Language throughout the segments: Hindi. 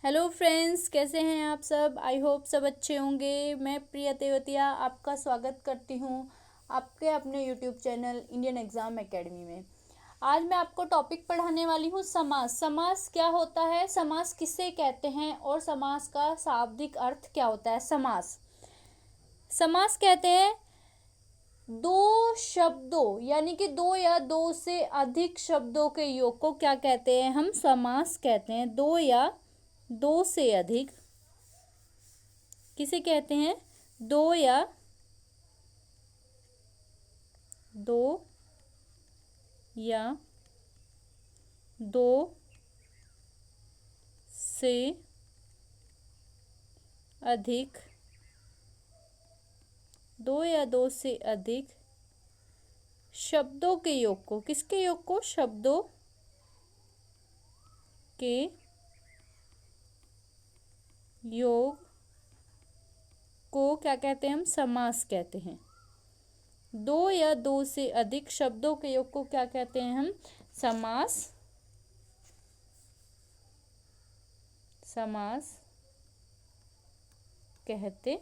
हेलो फ्रेंड्स, कैसे हैं आप सब। आई होप सब अच्छे होंगे। मैं प्रिया तेवतिया आपका स्वागत करती हूँ आपके अपने YouTube channel Indian exam academy में। आज मैं आपको टॉपिक पढ़ाने वाली हूँ समास। समास क्या होता है, समास किसे कहते हैं और समास का शाब्दिक अर्थ क्या होता है। समास समास कहते हैं दो शब्दों यानी कि दो या दो से अधिक शब्दों के योग को क्या कहते हैं, हम समास कहते हैं। दो या दो से अधिक किसे कहते हैं, दो या दो या दो से अधिक, दो या दो से अधिक शब्दों के योग को, किसके योग को, शब्दों के योग को क्या कहते हैं, हम समास कहते हैं। दो या दो से अधिक शब्दों के योग को क्या कहते हैं, हम समास कहते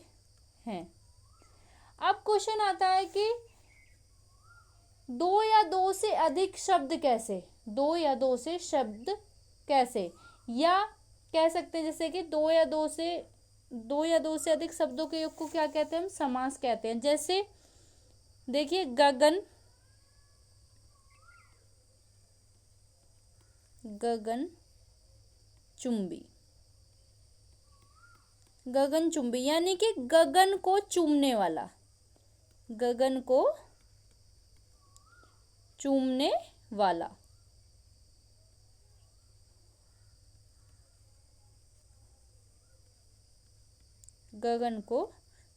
हैं। अब क्वेश्चन आता है कि दो या दो से अधिक शब्द कैसे, दो या दो से शब्द कैसे, या कह सकते हैं जैसे कि दो या दो से अधिक शब्दों के योग को क्या कहते हैं, हम समास कहते हैं। जैसे देखिए गगन, गगन चुंबी, गगन चुंबी यानी कि गगन को चूमने वाला, गगन को चूमने वाला। गगन को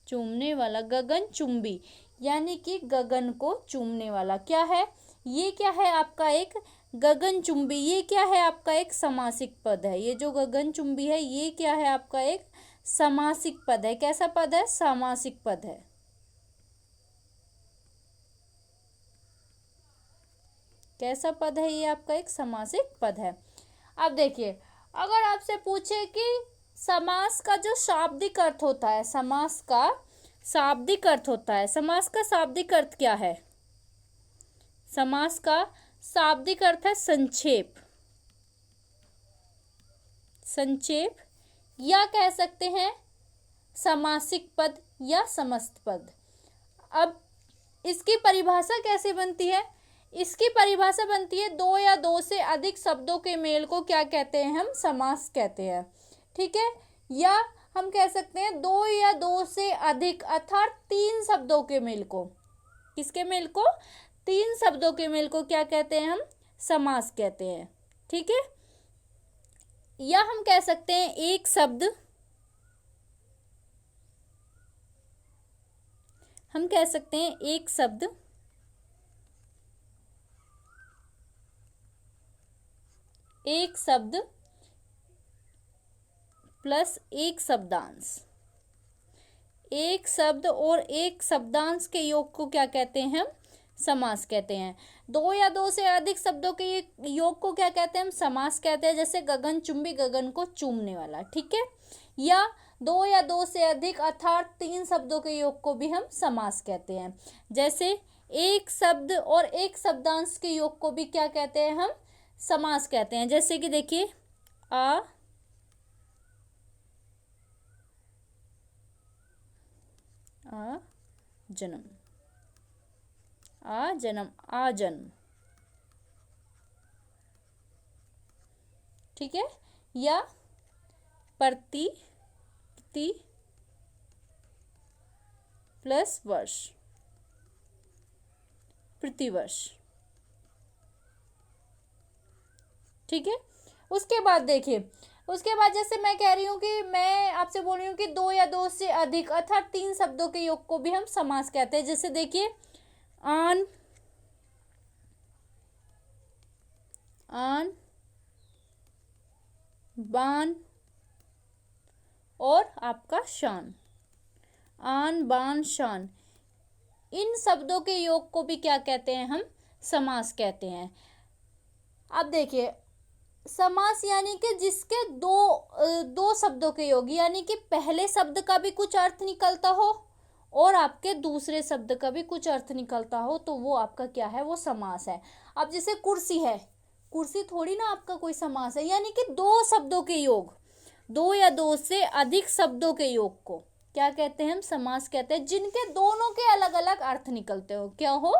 चूमने वाला, गगन चुंबी यानी कि गगन को चूमने वाला क्या है, ये क्या है आपका एक गगन चुंबी, ये क्या है आपका एक समासिक पद है। ये जो गगन चुंबी है ये क्या है आपका एक समासिक पद है। कैसा पद है, सामासिक पद है। कैसा पद है ये आपका एक समासिक पद है। अब देखिए अगर आपसे पूछे कि समास का जो शाब्दिक अर्थ होता है, समास का शाब्दिक अर्थ होता है, समास का शाब्दिक अर्थ क्या है, समास का शाब्दिक अर्थ है संक्षेप, संक्षेप या कह सकते हैं समासिक पद या समस्त पद। अब इसकी परिभाषा कैसे बनती है, इसकी परिभाषा बनती है दो या दो से अधिक शब्दों के मेल को क्या कहते हैं, हम समास कहते हैं। ठीक है, या हम कह सकते हैं दो या दो से अधिक अर्थात तीन शब्दों के मेल को, किसके मेल को, तीन शब्दों के मेल को क्या कहते हैं, हम समास कहते हैं। ठीक है, या हम कह सकते हैं एक शब्द, हम कह सकते हैं एक शब्द प्लस एक शब्दांश, एक शब्द और एक शब्दांश के योग को क्या कहते हैं, हम समास कहते हैं। दो या दो से अधिक शब्दों के योग को क्या कहते हैं, हम समास कहते हैं। जैसे गगन चुंबी, गगन को चूमने वाला। ठीक है, या दो या दो से अधिक अर्थात तीन शब्दों के योग को भी हम समास कहते हैं। जैसे एक शब्द और एक शब्दांश के योग को भी क्या कहते हैं, हम समास कहते हैं। जैसे कि देखिए आ जन्म, आ जन्म, आ जन्म। ठीक है, या प्रति प्लस वर्ष, प्रतिवर्ष। ठीक है, उसके बाद देखिए, उसके बाद जैसे मैं कह रही हूँ कि मैं आपसे बोल रही हूँ कि दो या दो से अधिक अर्थात तीन शब्दों के योग को भी हम समास कहते हैं। जैसे देखिए आन, बान और आपका शान, आन बान शान, इन शब्दों के योग को भी क्या कहते हैं, हम समास कहते हैं। अब देखिए समास यानी कि जिसके दो शब्दों के योग, यानी कि पहले शब्द का भी कुछ अर्थ निकलता हो और आपके दूसरे शब्द का भी कुछ अर्थ निकलता हो, तो वो आपका क्या है, वो समास है। अब जैसे कुर्सी है, कुर्सी थोड़ी ना आपका कोई समास है, यानी कि दो शब्दों के योग, दो या दो से अधिक शब्दों के योग को क्या कहते हैं, हम समास कहते हैं। जिनके दोनों के अलग अलग अर्थ निकलते हो, क्या हो,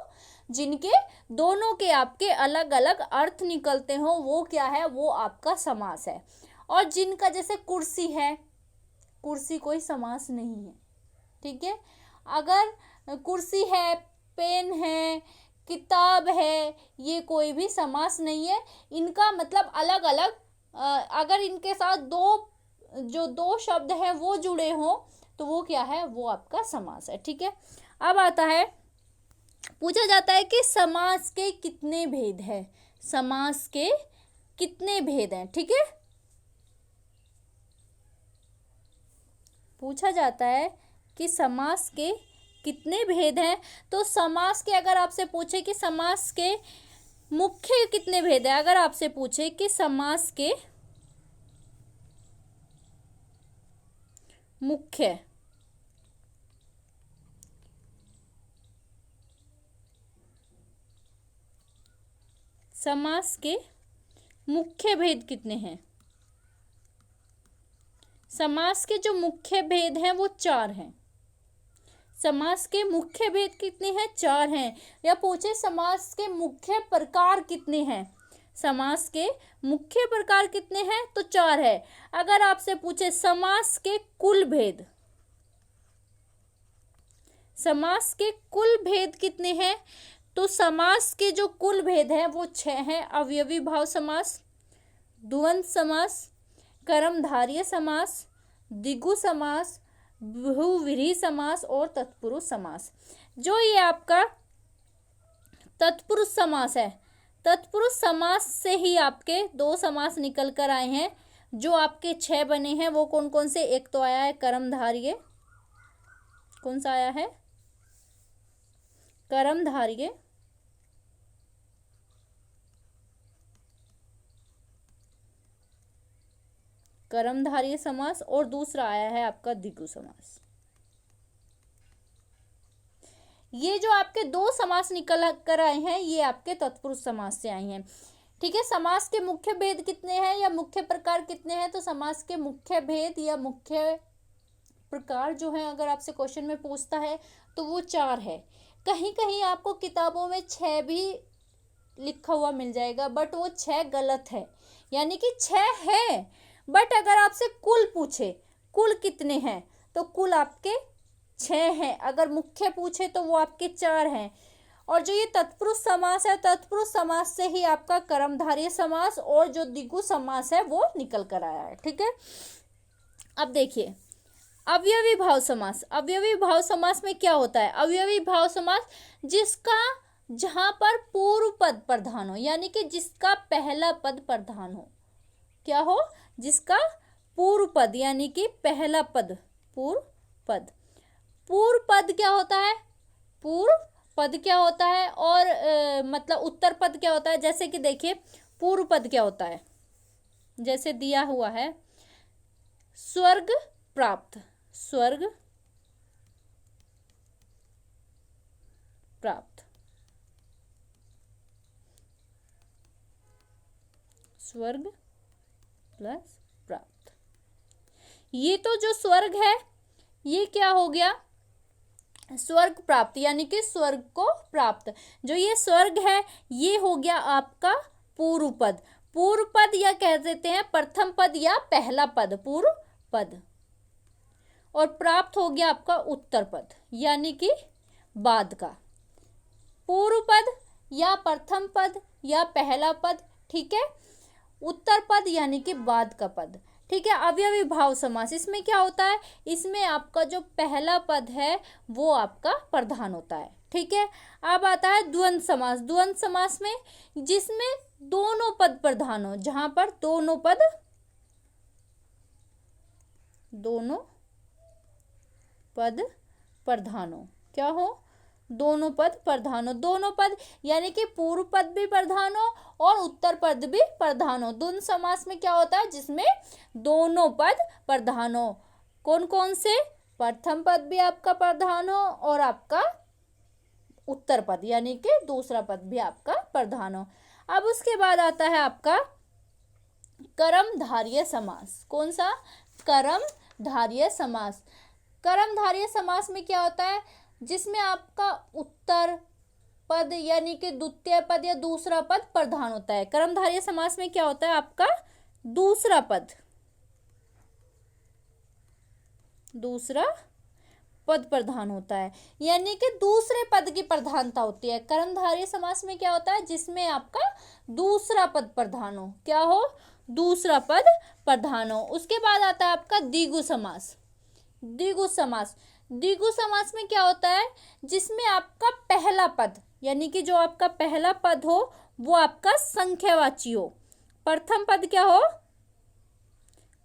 जिनके दोनों के आपके अलग अलग अर्थ निकलते हो, वो क्या है, वो आपका समास है। और जिनका, जैसे कुर्सी है, कुर्सी कोई समास नहीं है, ठीक है। अगर कुर्सी है, पेन है, किताब है, ये कोई भी समास नहीं है। इनका मतलब अलग अलग, अगर इनके साथ दो शब्द हैं वो जुड़े हों तो वो क्या है, वो आपका समास है, ठीक है। अब आता है, पूछा जाता है कि समास के कितने भेद हैं, समास के कितने भेद हैं, ठीक है। पूछा जाता है कि समास के कितने भेद हैं। तो समास के, अगर आपसे पूछे कि समास के मुख्य कितने भेद हैं, अगर आपसे पूछे कि समास के मुख्य समास के मुख्य भेद कितने हैं, समास के जो मुख्य भेद हैं वो 4 हैं। समास के मुख्य भेद कितने हैं, 4 हैं। या पूछे समास के मुख्य प्रकार कितने हैं, समास के मुख्य प्रकार कितने हैं, तो 4 है। अगर आपसे पूछे समास के कुल भेद, समास के कुल भेद कितने हैं, तो समास के जो कुल भेद हैं वो 6 हैं। अवयवी भाव समास, द्वंद्व समास, कर्मधारय समास, द्विगु समास, बहुव्रीहि समास और तत्पुरुष समास। जो ये आपका तत्पुरुष समास है, तत्पुरुष समास से ही आपके 2 समास निकल कर आए हैं। जो आपके 6 बने हैं वो कौन कौन से, एक तो आया है कर्मधारय, कौन सा आया है, कर्मधारय, कर्मधारय समास, और दूसरा आया है आपका द्विगु समास। ये जो आपके 2 समास निकल कर आए हैं ये आपके तत्पुरुष समास से आए हैं, ठीक है। समास के मुख्य भेद कितने हैं या मुख्य प्रकार कितने हैं, तो समास के मुख्य भेद या मुख्य प्रकार जो है, अगर आपसे क्वेश्चन में पूछता है तो वो 4 है। कहीं कहीं आपको किताबों में 6 भी लिखा हुआ मिल जाएगा, बट वो 6 गलत है, यानी कि 6 है, बट अगर आपसे कुल पूछे कुल कितने हैं, तो कुल आपके 6 हैं। अगर मुख्य पूछे तो वो आपके 4 हैं। और जो ये तत्पुरुष समास है, तत्पुरुष समास से ही आपका कर्मधारय समास और जो द्विगु समास है वो निकल कर आया है, ठीक है। अब देखिए अवयवी भाव समास, अवयवी भाव समास में क्या होता है, अवयवी भाव समास जिसका, जहां पर पूर्व पद प्रधान हो, यानी कि जिसका पहला पद प्रधान हो, क्या हो, जिसका पूर्व पद, यानी कि पहला पद, पूर्व पद। पूर्व पद क्या होता है, पूर्व पद क्या होता है, और मतलब उत्तर पद क्या होता है। जैसे कि देखिए पूर्व पद क्या होता है, जैसे दिया हुआ है, स्वर्ग प्राप्त, स्वर्ग प्राप्त, स्वर्ग प्लस प्राप्त। ये तो जो स्वर्ग है ये क्या हो गया, स्वर्ग प्राप्त, यानी कि स्वर्ग को प्राप्त। जो ये स्वर्ग है ये हो गया आपका पूर्व पद, पूर्व पद या कह देते हैं प्रथम पद या पहला पद, पूर्व पद। और प्राप्त हो गया आपका उत्तर पद, यानी कि बाद का। पूर्व पद या प्रथम पद या पहला पद, ठीक है। उत्तर पद यानी कि बाद का पद, ठीक है। अवयवी भाव समास, इसमें क्या होता है, इसमें आपका जो पहला पद है वो आपका प्रधान होता है, ठीक है। अब आता है द्वंद्व समास, द्वंद्व समास में जिसमें दोनों पद प्रधान हो, जहां पर दोनों पद प्रधान हो, क्या हो, दोनों पद प्रधान हो। दोनों पद यानी कि पूर्व पद भी प्रधान हो और उत्तर पद भी प्रधान हो। द्वंद्व समास में क्या होता है? जिसमें दोनों पद प्रधान हो। कौन कौन से? प्रथम पद भी आपका प्रधान हो और आपका उत्तर पद यानी कि दूसरा पद भी आपका प्रधान हो। अब उसके बाद आता है आपका कर्मधारय समास। कौन सा? कर्मधारय समास। कर्मधारय समास में क्या होता है? जिसमें आपका उत्तर पद यानी कि द्वितीय पद या दूसरा पद प्रधान होता है। कर्मधारय समास में क्या होता है? आपका दूसरा पद प्रधान होता है, यानी कि दूसरे पद की प्रधानता होती है। कर्मधारय समास में क्या होता है? जिसमें आपका दूसरा पद प्रधान हो। क्या हो? दूसरा पद प्रधान हो। उसके बाद आता है आपका द्विगु समास। द्विगु समास, द्विगु समास में क्या होता है? जिसमें आपका पहला पद यानी कि जो आपका पहला पद हो वो आपका संख्यावाची हो। प्रथम पद क्या हो?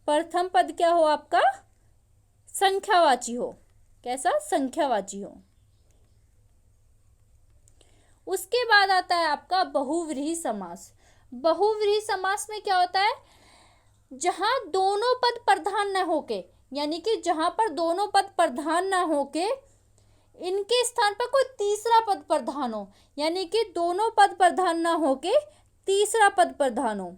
प्रथम पद क्या हो? आपका संख्यावाची हो। कैसा? संख्यावाची हो। उसके बाद आता है आपका बहुव्रीहि समास। बहुव्रीहि समास में क्या होता है? जहां दोनों पद प्रधान न होके, यानी कि जहां पर दोनों पद प्रधान ना होके इनके स्थान पर कोई तीसरा पद प्रधान हो, यानी कि दोनों पद प्रधान ना होके तीसरा पद प्रधान हो।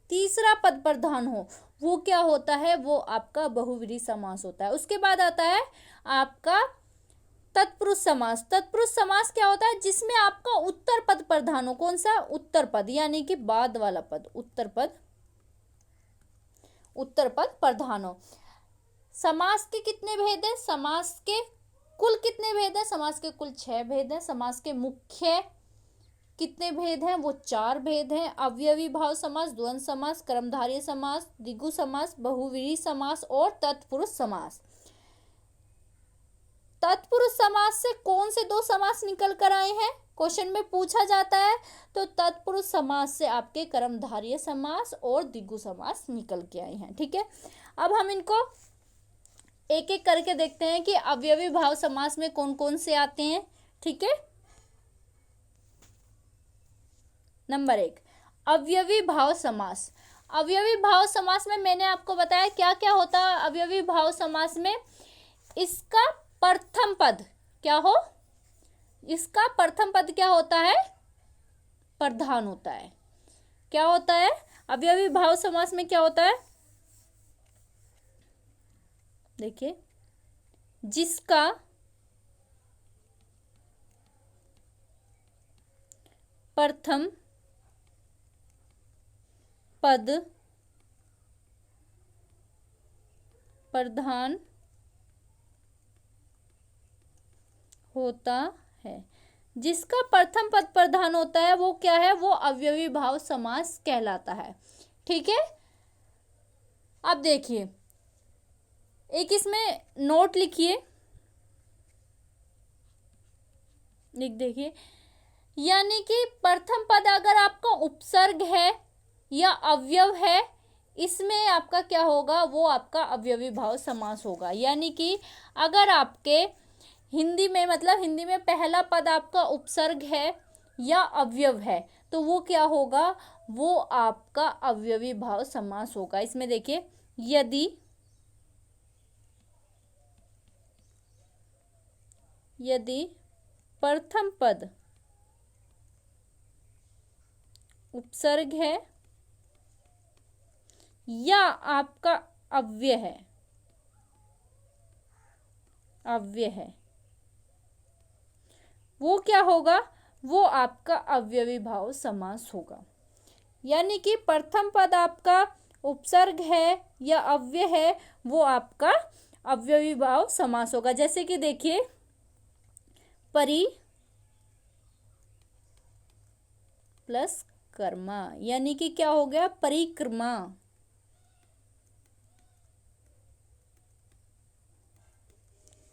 तीसरा पद प्रधान हो, वो क्या होता है? वो आपका बहुव्रीहि समास होता है। उसके बाद आता है आपका तत्पुरुष समास। तत्पुरुष समास क्या होता है? जिसमें आपका उत्तर पद प्रधान हो। कौन सा? उत्तर पद यानी कि बाद वाला पद, उत्तर पद प्रधान हो। समास के कितने भेद हैं? समास के कुल कितने भेद हैं? समास के कुल 6 भेद हैं। समास के मुख्य कितने भेद हैं? वो 4 भेद हैं। अवयवी भाव समास, द्वंद्व समास, कर्मधारय समास, द्विगु समास, बहुव्रीहि समास और तत्पुरुष समास। तत्पुरुष समास से कौन से 2 समास निकल कर आए हैं? क्वेश्चन में पूछा जाता है। तो तत्पुरुष समास से आपके कर्मधारय समास और द्विगु समास निकल के आए हैं। ठीक है, अब हम इनको एक एक करके देखते हैं कि अवयवी भाव समास में कौन कौन से आते हैं। ठीक है, नंबर 1 अवयवी भाव समास। अवयवी भाव समास में मैंने आपको बताया क्या क्या होता है। अवयवी भाव समास में इसका प्रथम पद क्या हो? इसका प्रथम पद क्या होता है? प्रधान होता है। क्या होता है? अवयवी भाव समास में क्या होता है? देखिए, जिसका प्रथम पद प्रधान होता है। जिसका प्रथम पद प्रधान होता है वो क्या है? वो अवयवी भाव समास कहलाता है। ठीक है, अब देखिए, एक इसमें नोट लिखिए, लिख देखिए, यानी कि प्रथम पद अगर आपका उपसर्ग है या अवयव है, इसमें आपका क्या होगा? वो आपका अवयवी भाव समास होगा। यानी कि अगर आपके हिंदी में, मतलब हिंदी में पहला पद आपका उपसर्ग है या अवयव है तो वो क्या होगा? वो आपका अवयवी भाव समास होगा। इसमें देखिए, यदि प्रथम पद उपसर्ग है या आपका अव्यय है, वो क्या होगा? वो आपका अवयवी भाव समास होगा। यानी कि प्रथम पद आपका उपसर्ग है या अव्यय है, वो आपका अवयवी भाव समास होगा। जैसे कि देखिए, परि प्लस कर्मा, यानी कि क्या हो गया? परिक्रमा।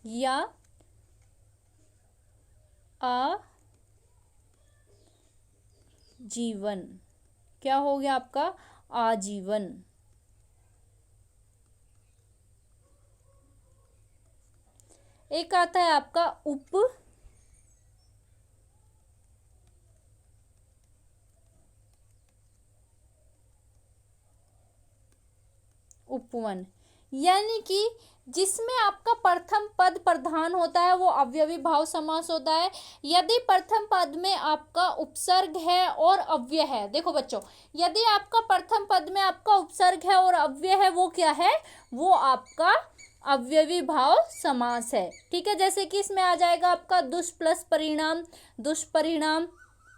या आजीवन, क्या हो गया आपका? आजीवन। एक आता है आपका उपवन, यानी कि जिसमें आपका प्रथम पद प्रधान होता है वो अवयवी भाव समास होता है। यदि प्रथम पद में आपका उपसर्ग है और अव्यय है, देखो बच्चों, यदि आपका प्रथम पद में आपका उपसर्ग है और अव्यय है, वो क्या है, वो आपका अवयवी भाव समास है। ठीक है, जैसे कि इसमें आ जाएगा आपका दुष्प्लस परिणाम, दुष्परिणाम,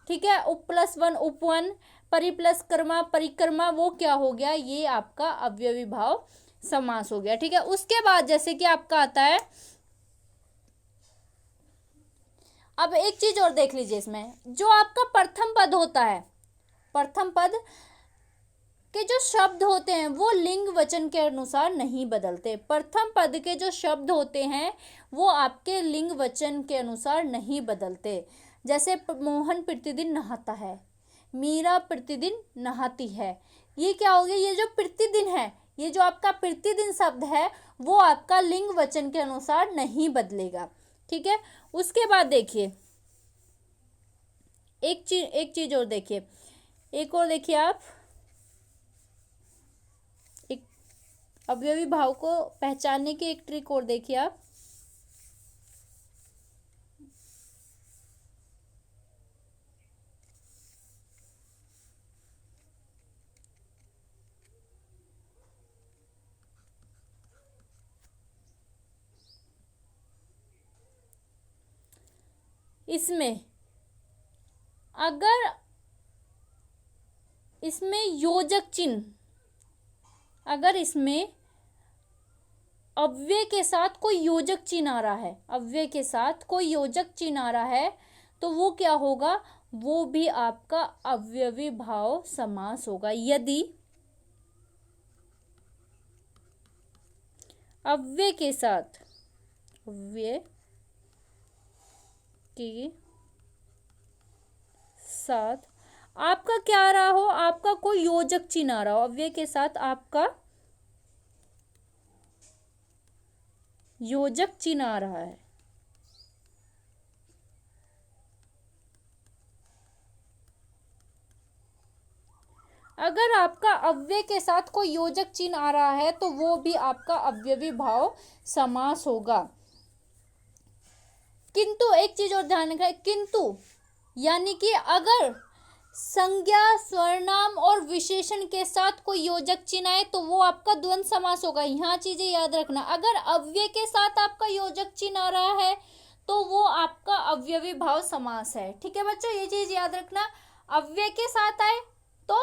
ठीक है, उप प्लस वन उपवन, परि प्लस कर्मा परिक्रमा, वो क्या हो गया, ये आपका अवयवी भाव समास हो गया। ठीक है, उसके बाद जैसे कि आपका आता है, अब एक चीज और देख लीजिए, इसमें जो आपका प्रथम पद होता है, प्रथम पद के जो शब्द होते हैं वो लिंग वचन के अनुसार नहीं बदलते। प्रथम पद के जो शब्द होते हैं वो आपके लिंग वचन के अनुसार नहीं बदलते। जैसे मोहन प्रतिदिन नहाता है, मीरा प्रतिदिन नहाती है, ये क्या हो गया, ये जो प्रतिदिन है, ये जो आपका प्रतिदिन शब्द है वो आपका लिंग वचन के अनुसार नहीं बदलेगा। ठीक है, उसके बाद देखिए एक चीज और देखिए, एक और देखिए आप, एक अवयवी भाव को पहचानने की एक ट्रिक और देखिए आप। इसमें अगर इसमें योजक चिन्ह, अगर इसमें अव्यय के साथ कोई योजक चिन्ह आ रहा है, अव्यय के साथ कोई योजक चिन्ह आ रहा है, तो वो क्या होगा, वो भी आपका अवयवी भाव समास होगा। यदि अव्यय के साथ, अव्यय के साथ आपका क्या आ रहा हो, आपका कोई योजक चिन्ह आ रहा हो, अव्यय के साथ आपका योजक चिन्ह आ रहा है, अगर आपका अव्यय के साथ कोई योजक चिन्ह आ रहा है तो वो भी आपका अवयवी भाव समास होगा। किंतु एक चीज और ध्यान रखना है, किंतु यानी कि अगर संज्ञा सर्वनाम और विशेषण के साथ कोई योजक चिन्ह आए तो वो आपका द्वंद्व समास होगा। यहाँ चीजें याद रखना, अगर अव्यय के साथ आपका योजक चिन्ह आ रहा है तो वो आपका अवयवी भाव समास है। ठीक है बच्चों, ये चीज याद रखना, अव्यय के साथ आए तो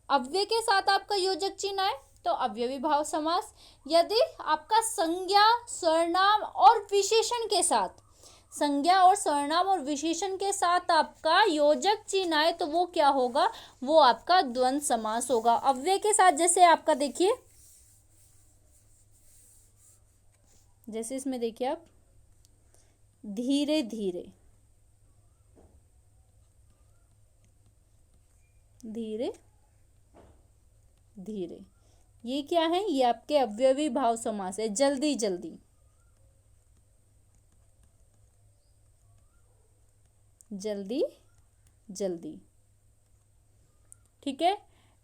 अव्यय के साथ आपका योजक चिन्ह आए तो अवयवी भाव समास, यदि आपका संज्ञा सर्वनाम और विशेषण के साथ, संज्ञा और सर्वनाम और विशेषण के साथ आपका योजक चिन्ह आए तो वो क्या होगा, वो आपका द्वंद्व समास होगा। अव्यय के साथ जैसे आपका देखिए, जैसे इसमें देखिए आप, धीरे धीरे, धीरे धीरे, ये क्या है, ये आपके अवयवी भाव समास है। जल्दी जल्दी, जल्दी जल्दी, ठीक है,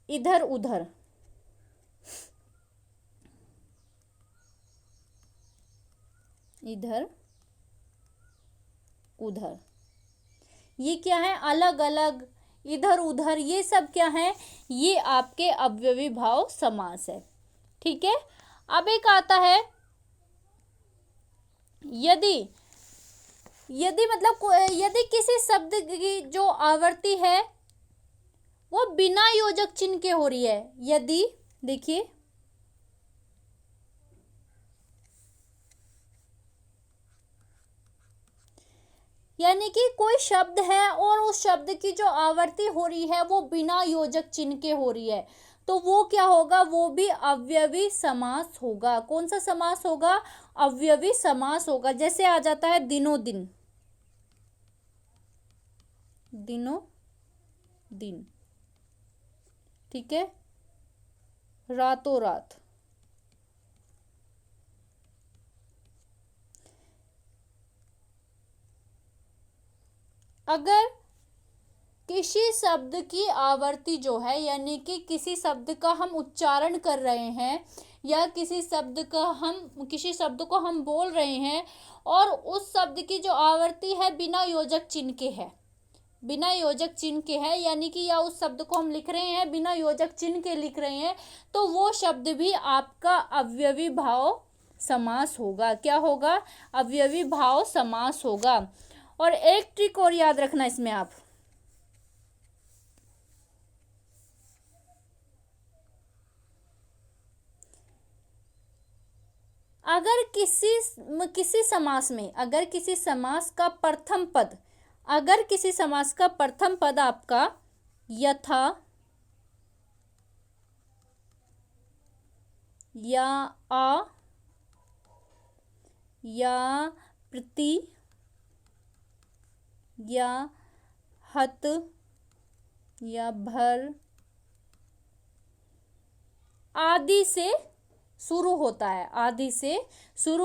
इधर उधर, इधर उधर, ये क्या है, अलग अलग, इधर उधर, ये सब क्या है, ये आपके अवयवी भाव समास है। ठीक है, अब एक आता है यदि, यदि मतलब यदि किसी शब्द की जो आवृत्ति है वो बिना योजक चिन्ह के हो रही है, यदि देखिए, यानी कि कोई शब्द है और उस शब्द की जो आवृत्ति हो रही है वो बिना योजक चिन्ह के हो रही है, तो वो क्या होगा, वो भी अवयवी समास होगा। कौन सा समास होगा, अवयवी समास होगा। जैसे आ जाता है दिनों दिन, दिनों दिन, ठीक है, रातों रात, अगर किसी शब्द की आवृत्ति जो है, यानी कि किसी शब्द का हम उच्चारण कर रहे हैं या किसी शब्द को हम बोल रहे हैं और उस शब्द की जो आवृत्ति है बिना योजक चिन्ह के है, बिना योजक चिन्ह के है, यानी कि या उस शब्द को हम लिख रहे हैं बिना योजक चिन्ह के लिख रहे हैं, तो वो शब्द भी आपका अवयवी भाव समास होगा। क्या होगा? अवयवी भाव समास होगा। और एक ट्रिक और याद रखना इसमें आप, अगर किसी समास में, अगर किसी समास का प्रथम पद आपका यथा या आ या प्रति या हत या भर आदि से शुरू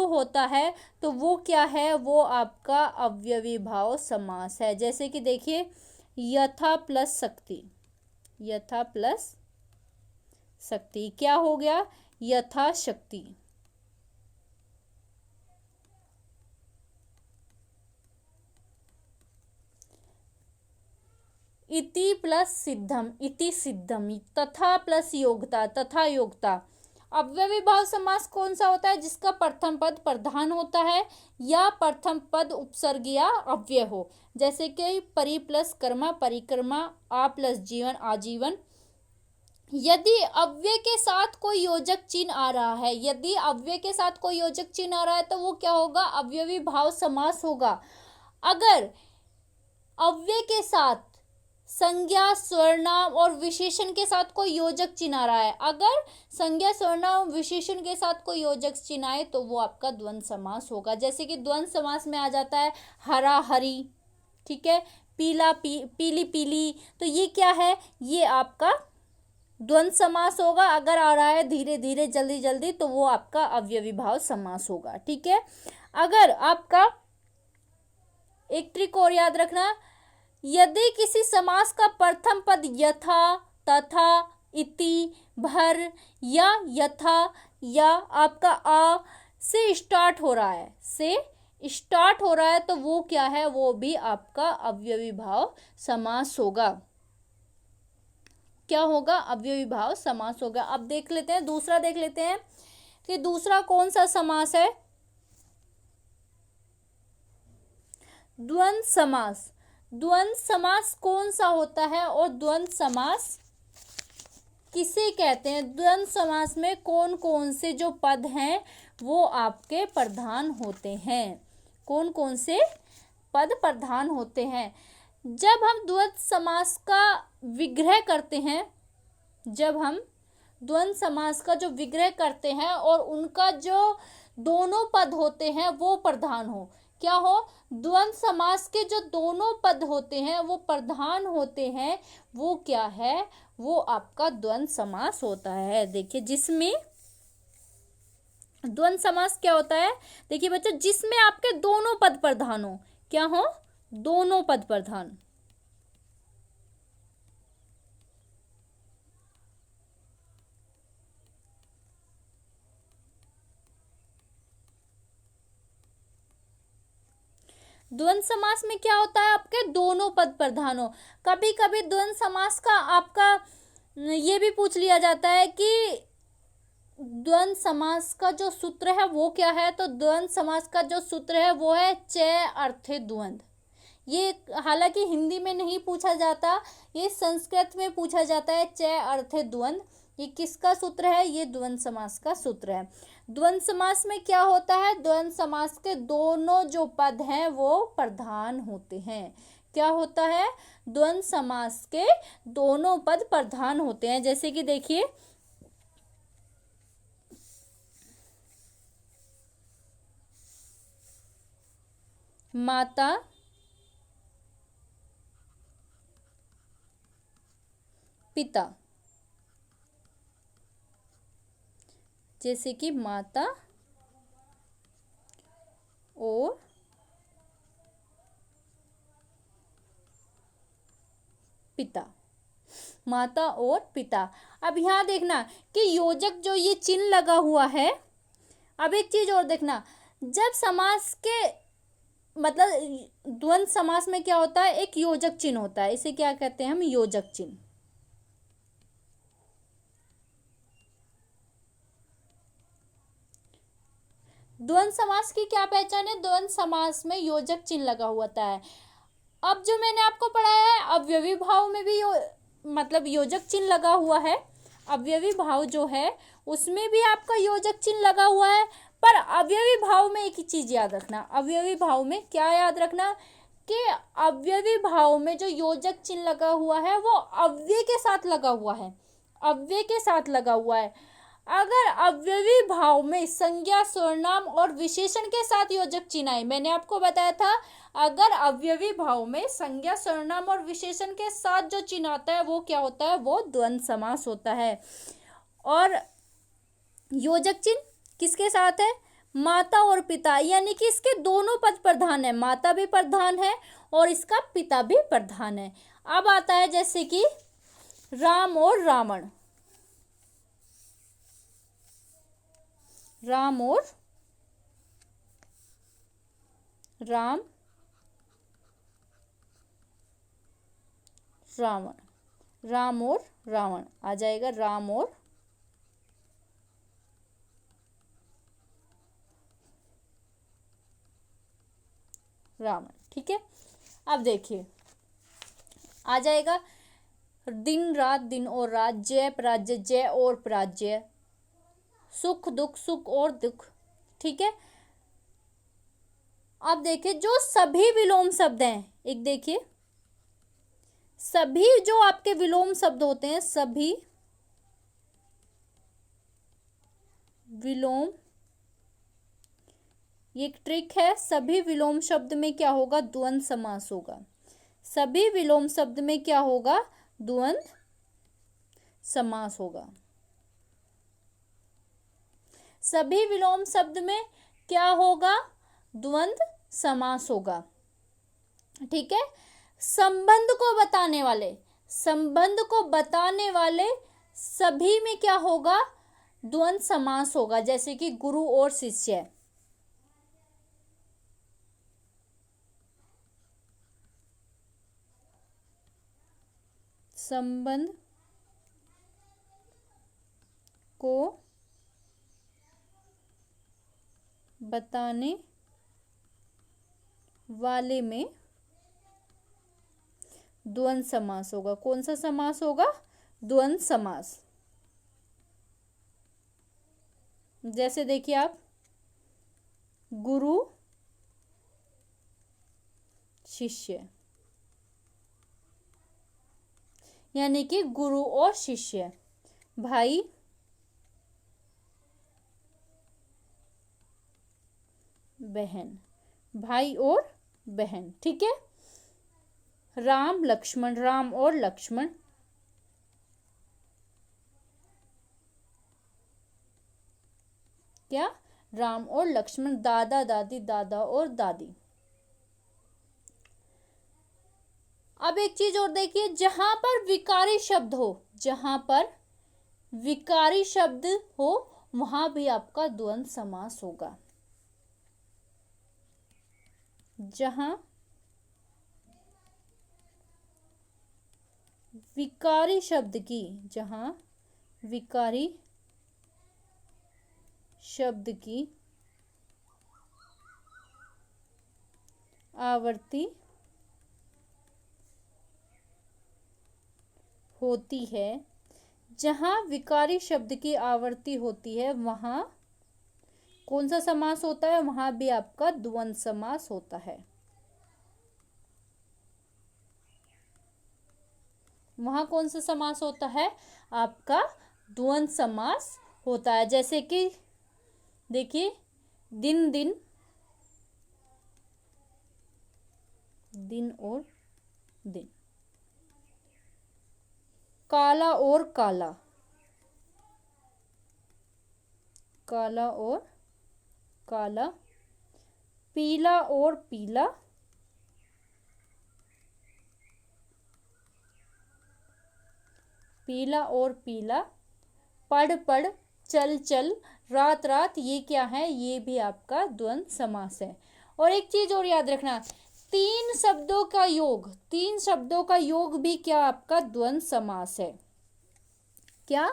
होता है, तो वो क्या है? वो आपका अवयवी भाव समास है। जैसे कि देखिए, यथा प्लस शक्ति क्या हो गया? यथा शक्ति। इति प्लस सिद्धम, तथा प्लस योग्यता, तथा योग्यता। अव्ययी भाव समास कौन सा होता है? जिसका प्रथम पद प्रधान होता है या प्रथम पद उपसर्ग या अव्यय हो। जैसे कि परि प्लस कर्मा परिक्रमा, आ प्लस जीवन आजीवन। यदि अव्यय के साथ कोई योजक चिन्ह आ रहा है, तो वो क्या होगा? अव्ययी भाव समास होगा। अगर अव्यय के साथ संज्ञा, सर्वनाम और विशेषण के साथ कोई योजक चिन्ह आ रहा है, अगर संज्ञा, सर्वनाम, विशेषण के साथ कोई योजक चिन्ह आए, तो वो आपका द्वंद्व समास होगा। जैसे कि द्वंद्व समास में आ जाता है हरा हरी, ठीक है, पीला पीली पीली, तो ये क्या है? ये आपका द्वंद्व समास होगा। अगर आ रहा है धीरे धीरे जल्दी जल्दी, तो वो आपका अवयवी भाव समास होगा। ठीक है। अगर आपका एक ट्रिक और याद रखना, यदि किसी समास का प्रथम पद यथा, तथा, इति, भर या यथा या आपका आ से स्टार्ट हो रहा है, तो वो क्या है? वो भी आपका अवयवी भाव समास होगा। क्या होगा? अवयवी भाव समास होगा। अब देख लेते हैं, दूसरा देख लेते हैं कि दूसरा कौन सा समास है। द्वंद्व समास। द्वंद्व समास कौन सा होता है और द्वंद्व समास किसे कहते हैं? द्वंद्व समास में कौन कौन से जो पद हैं वो आपके प्रधान होते हैं? कौन कौन से पद प्रधान होते हैं? जब हम द्वंद्व समास का विग्रह करते हैं, और उनका जो दोनों पद होते हैं वो प्रधान हो, क्या हो? द्वंद्व समास के जो दोनों पद होते हैं वो प्रधान होते हैं, वो क्या है? वो आपका द्वंद्व समास होता है। देखिए, जिसमें द्वंद्व समास क्या होता है? देखिए बच्चों, जिसमें आपके दोनों पद प्रधान हो। क्या हो? दोनों पद प्रधान। द्वंद्व समास में क्या होता है? आपके दोनों पद प्रधान हो। कभी कभी द्वंद्व समास का आपका ये भी पूछ लिया जाता है कि द्वंद्व समास का जो सूत्र है वो क्या है? तो द्वंद्व समास का जो सूत्र है वो है चय अर्थे द्वंद्व। ये हालांकि हिंदी में नहीं पूछा जाता, ये संस्कृत में पूछा जाता है, चय अर्थे द्वंद्व। ये किसका सूत्र है? ये द्वंद्व समास का सूत्र है। द्वंद्व समास में क्या होता है? द्वंद्व समास के दोनों जो पद हैं वो प्रधान होते हैं। क्या होता है? द्वंद्व समास के दोनों पद प्रधान होते हैं। जैसे कि देखिए, माता पिता, जैसे कि माता और पिता, माता और पिता। अब यहाँ देखना कि योजक जो ये चिन्ह लगा हुआ है। अब एक चीज और देखना, जब समास के मतलब द्वंद्व समास में क्या होता है, एक योजक चिन्ह होता है, इसे क्या कहते हैं हम, योजक चिन्ह। द्वंद्व समास की क्या पहचान है, द्वंद्व समास में योजक चिन्ह लगा होता है। अब जो मैंने आपको पढ़ाया है, अवयवी भाव में भी मतलब योजक चिन्ह लगा हुआ है। अवयवी भाव जो है उसमें भी आपका योजक चिन्ह लगा हुआ है। पर अवयवी भाव में एक ही चीज याद रखना, अवयवी भाव में क्या याद रखना कि अवयवी भाव में जो योजक चिन्ह लगा हुआ है वो अव्यय के साथ लगा हुआ है, अव्यय के साथ लगा हुआ है। अगर अवयवी भाव में संज्ञा, सर्वनाम और विशेषण के साथ योजक चिन्ह आए, मैंने आपको बताया था अगर अवयवी भाव में संज्ञा, सर्वनाम और विशेषण के साथ जो चिन्ह आता है वो क्या होता है, वो द्वंद्व समास होता है। और योजक चिन्ह किसके साथ है, माता और पिता, यानी कि इसके दोनों पद प्रधान है, माता भी प्रधान है और इसका पिता भी प्रधान है। अब आता है जैसे कि राम और रावण, राम और राम, रावण, राम और रावण आ जाएगा, राम और रावण। ठीक है, अब देखिए आ जाएगा दिन रात, दिन और रात, जय पराजय, जय और पराजय, सुख दुख, सुख और दुख। ठीक है, अब देखिए जो सभी विलोम शब्द हैं, एक देखिए सभी जो आपके विलोम शब्द होते हैं, सभी विलोम, ये एक ट्रिक है, सभी विलोम शब्द में क्या होगा, द्वंद्व समास होगा। सभी विलोम शब्द में क्या होगा, द्वंद्व समास होगा। सभी विलोम शब्द में क्या होगा, द्वंद्व समास होगा। ठीक है, संबंध को बताने वाले, संबंध को बताने वाले सभी में क्या होगा, द्वंद्व समास होगा। जैसे कि गुरु और शिष्य, संबंध को बताने वाले में द्वंद्व समास होगा। कौन सा समास होगा, द्वंद्व समास। जैसे देखिए आप, गुरु शिष्य, यानी कि गुरु और शिष्य, भाई बहन, भाई और बहन। ठीक है, राम लक्ष्मण, राम और लक्ष्मण, क्या, राम और लक्ष्मण, दादा दादी, दादा और दादी। अब एक चीज और देखिए, जहां पर विकारी शब्द हो, जहां पर विकारी शब्द हो वहां भी आपका द्वंद्व समास होगा। जहां विकारी शब्द की, जहां विकारी शब्द की आवर्ती होती है, जहां विकारी शब्द की आवर्ती होती है वहां कौन सा समास होता है, वहां भी आपका द्वंद्व समास होता है। वहां कौन सा समास होता है, आपका द्वंद्व समास होता है। जैसे कि देखिए, दिन दिन, दिन और दिन, काला और काला, काला और काला, पीला और पीला, पीला और पीला, पढ़ पढ़, चल चल, रात रात, ये क्या है? ये भी आपका द्वंद्व समास है। और एक चीज और याद रखना, तीन शब्दों का योग भी क्या आपका द्वंद्व समास है। क्या?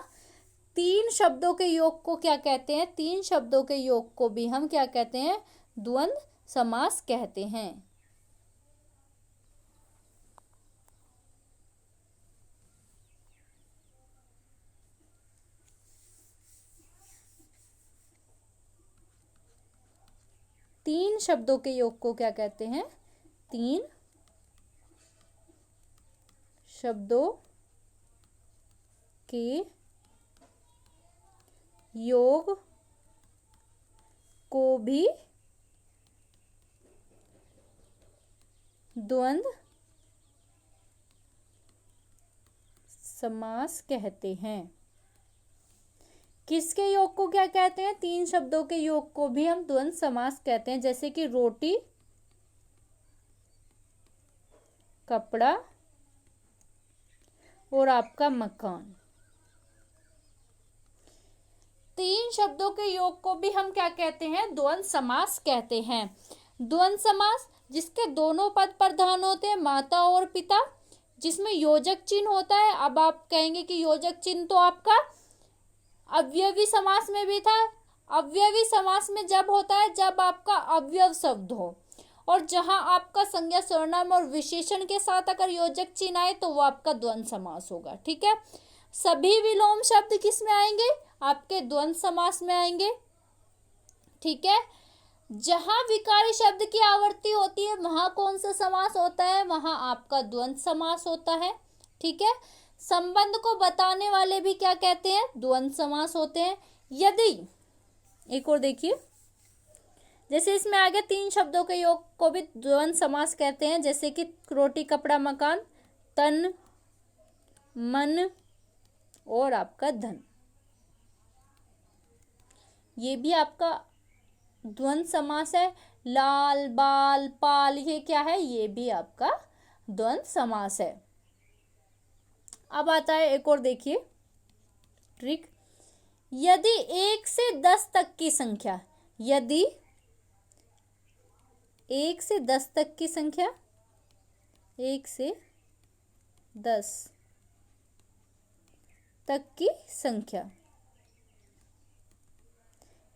तीन शब्दों के योग को क्या कहते हैं? तीन शब्दों के योग को भी हम क्या कहते हैं? द्वंद्व समास कहते हैं। तीन शब्दों के योग को क्या कहते हैं? तीन शब्दों के योग को भी द्वंद्व समास कहते हैं। किसके योग को क्या कहते हैं? तीन शब्दों के योग को भी हम द्वंद्व समास कहते हैं, जैसे कि रोटी, कपड़ा और आपका मकान। तीन शब्दों के योग को भी हम क्या कहते हैं? द्वंद्व समास कहते हैं। द्वंद्व समास जिसके दोनों पद प्रधान होते हैं, माता और पिता, जिसमें योजक चिन्ह होता है। अब आप कहेंगे कि योजक चिन्ह तो आपका अव्ययी समास में भी था। अव्ययी समास में जब होता है जब आपका अव्यव शब्द हो, और जहां आपका संज्ञा सर्वनाम और विशेषण के साथ अगर योजक चिन्ह आए तो वो आपका द्वंद्व समास होगा। ठीक है, सभी विलोम शब्द किस में आएंगे? आपके द्वंद्व समास में आएंगे। ठीक है, जहां विकारी शब्द की आवृत्ति होती है वहां कौन सा समास होता है? वहां आपका द्वंद्व समास होता है। ठीक है, संबंध को बताने वाले भी क्या कहते हैं? द्वंद्व समास होते हैं। यदि एक और देखिए, जैसे इसमें आगे तीन शब्दों के योग को भी द्वंद्व समास कहते हैं, जैसे कि रोटी, कपड़ा, मकान, तन, मन और आपका धन, ये भी आपका द्वंद्व समास है। लाल, बाल, पाल, ये क्या है? ये भी आपका द्वंद्व समास है। अब आता है एक और, देखिए ट्रिक। यदि 1 से 10 तक की संख्या, यदि 1 से 10 तक की संख्या, 1 से 10 तक की संख्या,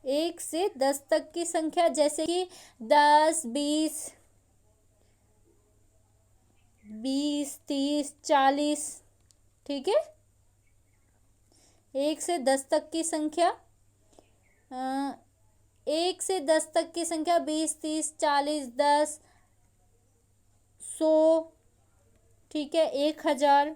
1 से 10 तक की संख्या, जैसे कि 10, 20, 30, 40। ठीक है, 1 से 10 तक की संख्या, 1 से 10 तक की संख्या 20, 30, 40, 10, 100। ठीक है, 1000।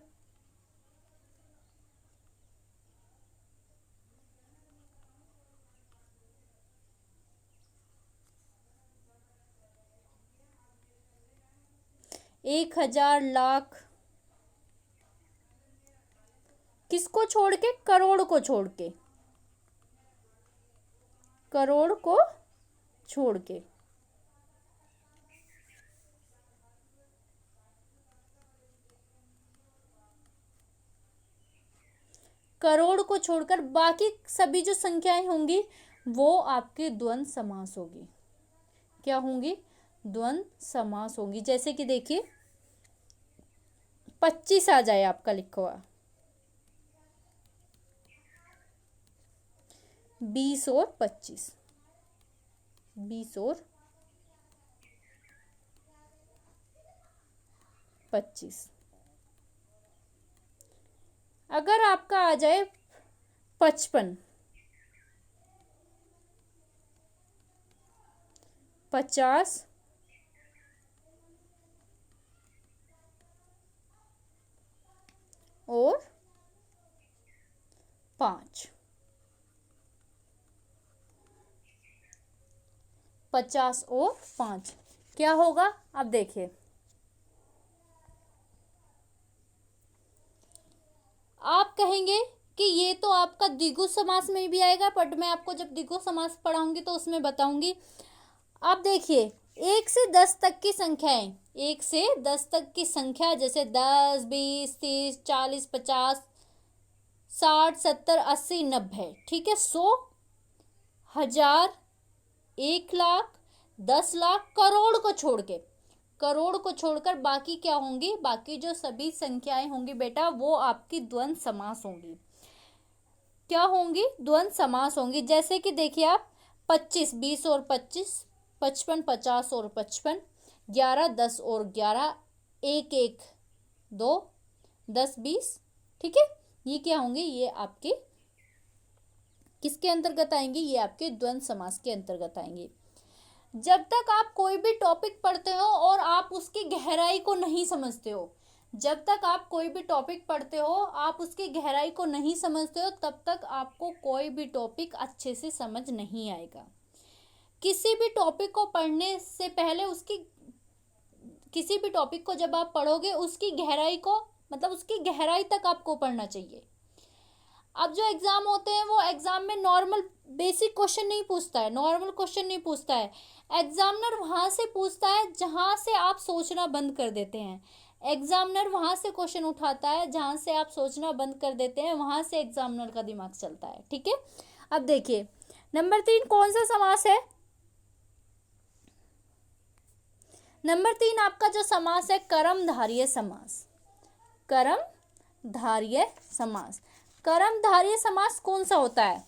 एक हजार, लाख। किसको छोड़ के? करोड़ को छोड़ के, करोड़ को छोड़ के। करोड़ को छोड़कर बाकी सभी जो संख्याएं होंगी वो आपके द्वंद्व समास होगी। क्या होंगी? द्वंद्व समास होंगी। जैसे कि देखिए 25 आ जाए आपका लिखा हुआ, 20 और 25, 20 और 25। अगर आपका आ जाए 55, 50 और 5, 50 और 5 क्या होगा? अब देखिए, आप कहेंगे कि ये तो आपका द्विगु समास में भी आएगा, बट मैं आपको जब द्विगु समास पढ़ाऊंगी तो उसमें बताऊंगी। आप देखिए 1 से 10 तक की संख्याएं, 1 से 10 तक की संख्या, जैसे 10, 20, 30, 40, 50, 60, 70, 80, 90, ठीक है। 100, 1000, 1 लाख, 10 लाख, करोड़ को छोड़कर बाकी क्या होंगी, बाकी जो सभी संख्याएं होंगी बेटा वो आपकी द्वंद्व समास होंगी। क्या होंगी, द्वंद्व समास होंगी। जैसे कि देखिए आप 25, 20 और 25, 55, 50 और 55, 11, 10 और 11, 1, 1, 2, 10, 20, ठीक है। ये क्या होंगे, ये आपके किसके अंतर्गत आएंगे, ये आपके द्वंद्व समास के अंतर्गत आएंगे। जब तक आप कोई भी टॉपिक पढ़ते हो और आप उसकी गहराई को नहीं समझते हो, जब तक आप कोई भी टॉपिक पढ़ते हो आप उसकी गहराई को नहीं समझते हो, तब तक आपको कोई भी टॉपिक अच्छे से समझ नहीं आएगा। किसी भी टॉपिक को पढ़ने से पहले किसी भी टॉपिक को जब आप पढ़ोगे उसकी गहराई को, मतलब उसकी गहराई तक आपको पढ़ना चाहिए। अब जो एग्जाम होते हैं वो एग्जाम में नॉर्मल बेसिक क्वेश्चन नहीं पूछता है, नॉर्मल क्वेश्चन नहीं पूछता है। एग्जामिनर वहां से पूछता है जहां से आप सोचना बंद कर देते हैं। एग्जामिनर वहां से क्वेश्चन उठाता है जहां से आप सोचना बंद कर देते हैं, वहां से एग्जामिनर का दिमाग चलता है, ठीक है। अब देखिए नंबर 3 कौन सा समास है। नंबर 3 आपका जो समास है कर्मधारय समास। कर्मधारय समास। कर्मधारय समास कौन सा होता है,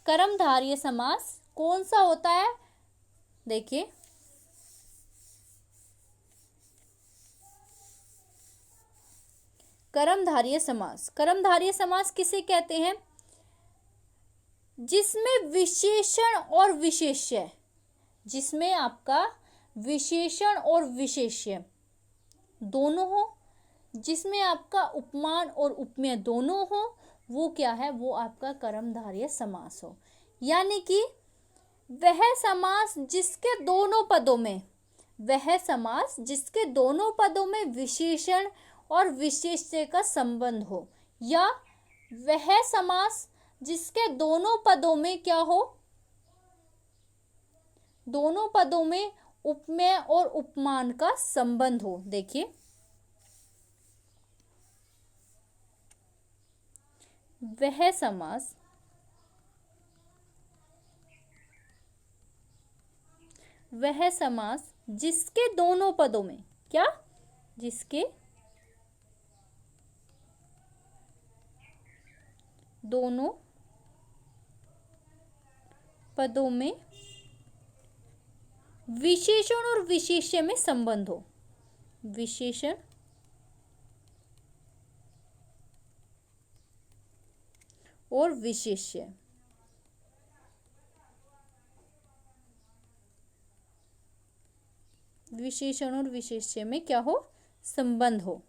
कर्मधारय समास कौन सा होता है, देखिए कर्मधारय समास। कर्मधारय समास किसे कहते हैं, जिसमें विशेषण और विशेष्य, जिसमें आपका विशेषण और विशेष्य दोनों हो, जिसमें आपका उपमान और उपमेय दोनों हो, वो क्या है, वो आपका कर्मधारय समास हो। यानी कि वह समास जिसके दोनों पदों में, वह समास जिसके दोनों पदों में विशेषण और विशेष्य का संबंध हो, या वह समास जिसके दोनों पदों में क्या हो, दोनों पदों में उपमेय और उपमान का संबंध हो। देखिए वह समास जिसके दोनों पदों में क्या, जिसके दोनों पदों में विशेषण और विशेष्य में संबंध हो, विशेषण और विशेष्य, विशेषण और विशेष्य में क्या हो, संबंध हो,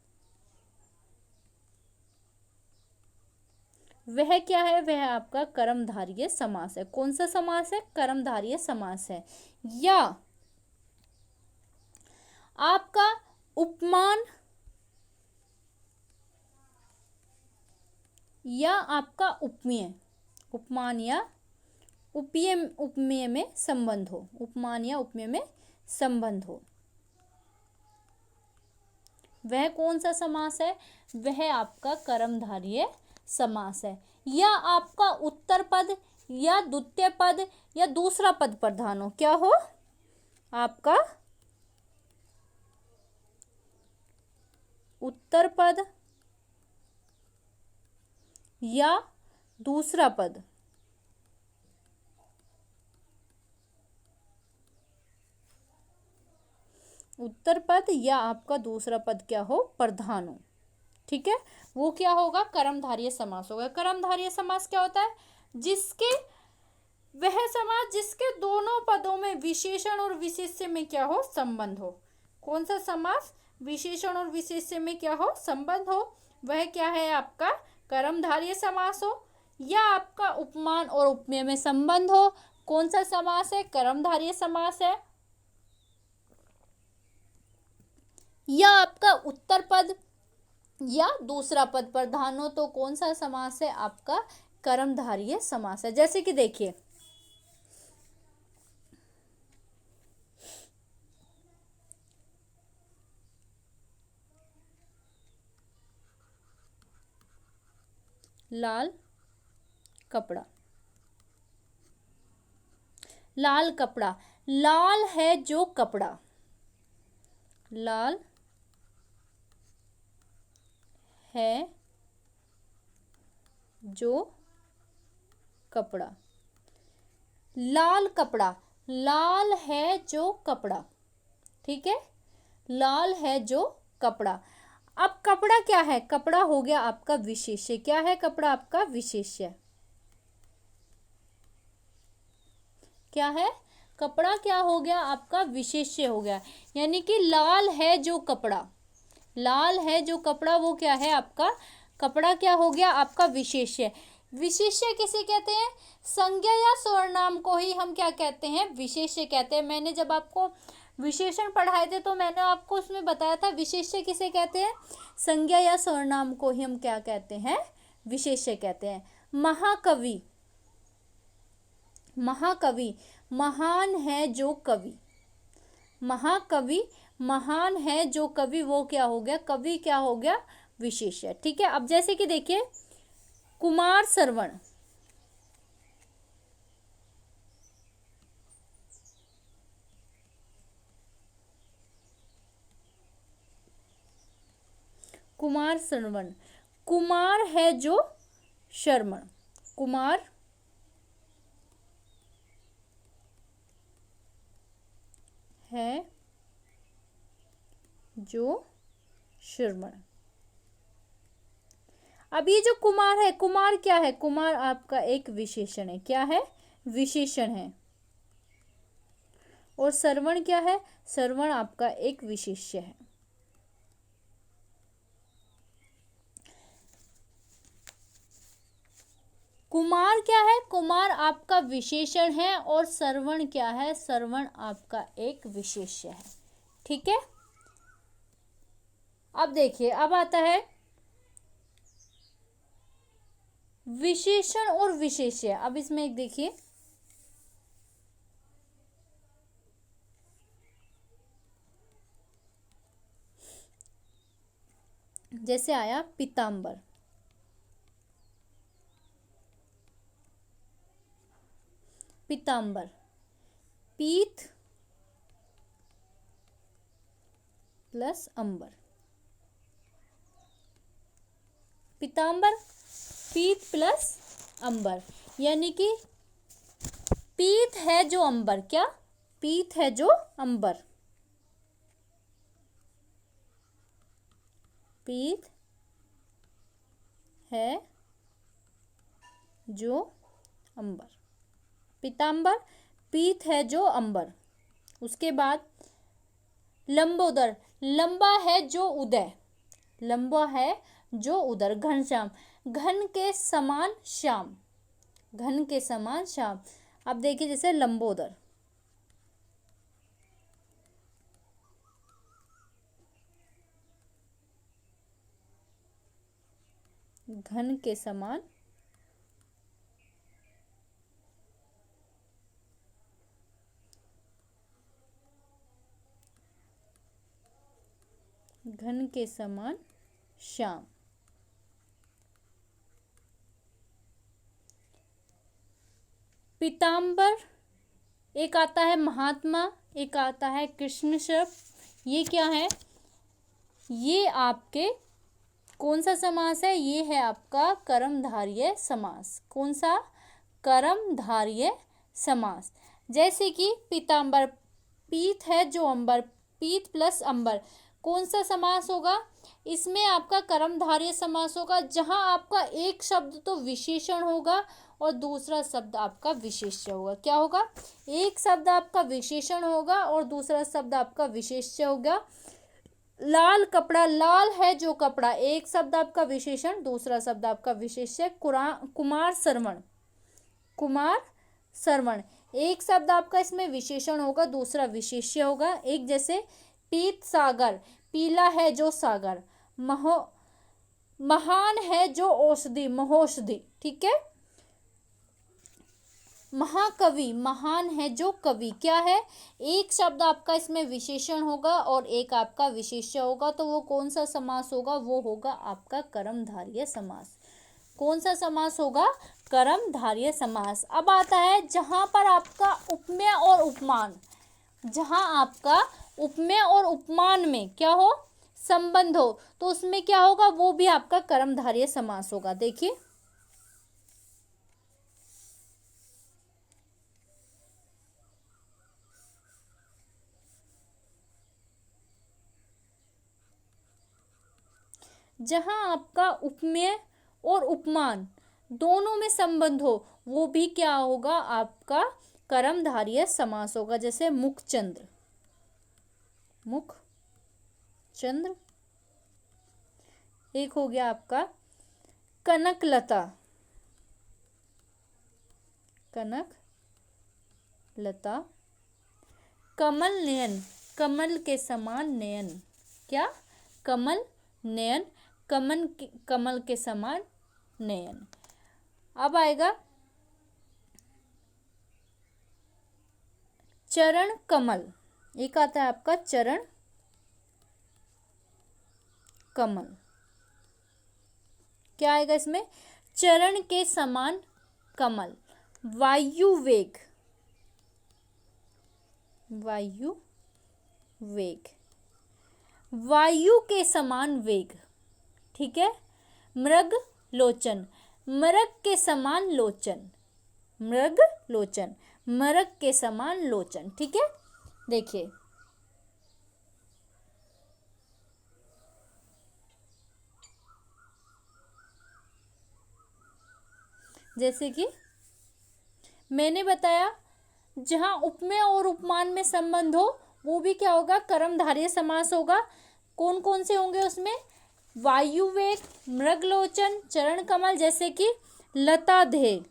वह क्या है, वह आपका कर्मधारय समास है। कौन सा समास है, कर्मधारय समास है। या आपका उपमान या आपका उपमेय, उपमान या उपमेय में संबंध हो, उपमान या उपमेय में संबंध हो, वह कौन सा समास है, वह आपका कर्मधारय समास है। या आपका उत्तर पद या द्वितीय पद या दूसरा पद प्रधान हो, क्या हो, आपका उत्तर पद या दूसरा पद, उत्तर पद या आपका दूसरा पद क्या हो, प्रधान हो, ठीक है, वो क्या होगा, कर्मधारय समास होगा। कर्मधारय समास क्या होता है, वह समास जिसके दोनों पदों में विशेषण और विशेष्य में क्या हो, संबंध हो। कौन सा समास, विशेषण और विशेष्य में क्या हो, संबंध हो, वह क्या है, आपका कर्मधारय समास हो। या आपका उपमान और उपमेय में संबंध हो, कौन सा समास है, कर्मधारय समास है। या आपका उत्तर पद या दूसरा पद प्रधान हो, तो कौन सा समास है, आपका कर्मधारय समास है। जैसे कि देखिए लाल कपड़ा, लाल कपड़ा, लाल है जो कपड़ा, लाल है जो कपड़ा, लाल कपड़ा, लाल है जो कपड़ा, ठीक है, लाल है जो कपड़ा। अब कपड़ा क्या है? कपड़ा हो गया आपका विशेष्य। क्या है कपड़ा? आपका विशेष्य। क्या है? कपड़ा क्या हो गया? आपका विशेष्य हो गया। यानी कि लाल है जो कपड़ा, लाल है जो कपड़ा वो क्या है? आपका कपड़ा क्या हो गया? आपका विशेष्य। विशेष्य किसे कहते हैं? संज्ञा या सर्वनाम को ही हम क्या कहते हैं? विशेष्य कहते हैं। मैंने जब आपको विशेषण पढ़ाए थे तो मैंने आपको उसमें बताया था विशेष्य किसे कहते हैं? संज्ञा या सर्वनाम को ही हम क्या कहते हैं? विशेष्य कहते हैं। महाकवि, महाकवि, महान है जो कवि, महाकवि, महान है जो कवि वो क्या हो गया? कवि क्या हो गया? विशेष्य। ठीक है। अब जैसे कि देखिए कुमार सरवण, कुमार सरवण, कुमार है जो शर्मण, कुमार है जो शर्मण। अब ये जो कुमार है, कुमार क्या है? कुमार आपका एक विशेषण है। क्या है? विशेषण है। और सरवण क्या है? सरवण आपका एक विशेष्य है। कुमार क्या है? कुमार आपका विशेषण है और सरवण क्या है? सरवण आपका एक विशेष्य है। ठीक है। अब देखिए, अब आता है विशेषण और विशेष्य। अब इसमें एक देखिए, जैसे आया पीतांबर, पीतांबर, पीत प्लस अंबर, पीतांबर पीत प्लस अंबर, यानी कि पीत है जो अंबर। क्या? पीत है जो अंबर, पीत है जो अंबर, पीतांबर पीत है जो अंबर। उसके बाद लंबोदर, लंबा है जो उदय, लंबा है जो उदर। घनश्याम, घन के समान श्याम, घन के समान श्याम। अब देखिए जैसे लंबोदर, घन के समान घन के समान श्याम। पीतांबर, एक आता है महात्मा, एक आता है कृष्ण शब्द। ये क्या है? ये आपके कौन सा समास है? ये है आपका कर्मधारय समास। कौन सा? कर्मधारय समास। जैसे कि पीतांबर, पीत है जो अंबर, पीत प्लस अंबर, कौन सा समास होगा? इसमें आपका कर्मधारय समास होगा, जहां आपका एक शब्द तो विशेषण होगा और दूसरा शब्द आपका विशेष्य होगा। क्या होगा? एक शब्द आपका विशेषण होगा और दूसरा शब्द आपका विशेष्य होगा। लाल कपड़ा, लाल है जो कपड़ा, एक शब्द आपका विशेषण, दूसरा शब्द आपका विशेष्य। कुमार सरवण, कुमार सरवण, एक शब्द आपका इसमें विशेषण होगा, दूसरा विशेष्य होगा। एक जैसे पीत सागर, पीला है जो सागर। महान है जो औषधि, महोषधि। ठीक है। महाकवि, महान है जो कवि। क्या है? एक शब्द आपका इसमें विशेषण होगा और एक आपका विशेष्य होगा, तो वो कौन सा समास होगा? वो होगा आपका कर्मधारय समास। कौन सा समास होगा? कर्मधारय समास। अब आता है जहां पर आपका उपमेय और उपमान, जहां आपका उपमेय और उपमान में क्या हो? संबंध हो, तो उसमें क्या होगा? वो भी आपका कर्मधारय समास होगा। देखिए, जहां आपका उपमेय और उपमान दोनों में संबंध हो, वो भी क्या होगा? आपका कर्मधारय समास होगा। जैसे मुखचंद्र, मुखचंद्र। एक हो गया आपका कनकलता, कनकलता। कमल नयन, कमल के समान नयन। क्या? कमल नयन, कमल के समान नयन। अब आएगा चरण कमल। एक आता है आपका चरण कमल। क्या आएगा इसमें? चरण के समान कमल। वायु वेग, वायु वेग, वायु के समान वेग। ठीक है। मृग लोचन, मृग के समान लोचन, मृग लोचन, मृग के समान लोचन। ठीक है। देखिए, जैसे कि मैंने बताया, जहां उपमेय और उपमान में संबंध हो, वो भी क्या होगा? कर्मधारय समास होगा। कौन कौन से होंगे उसमें? वायु वेग, मृगलोचन, चरण कमल। जैसे कि लता देह,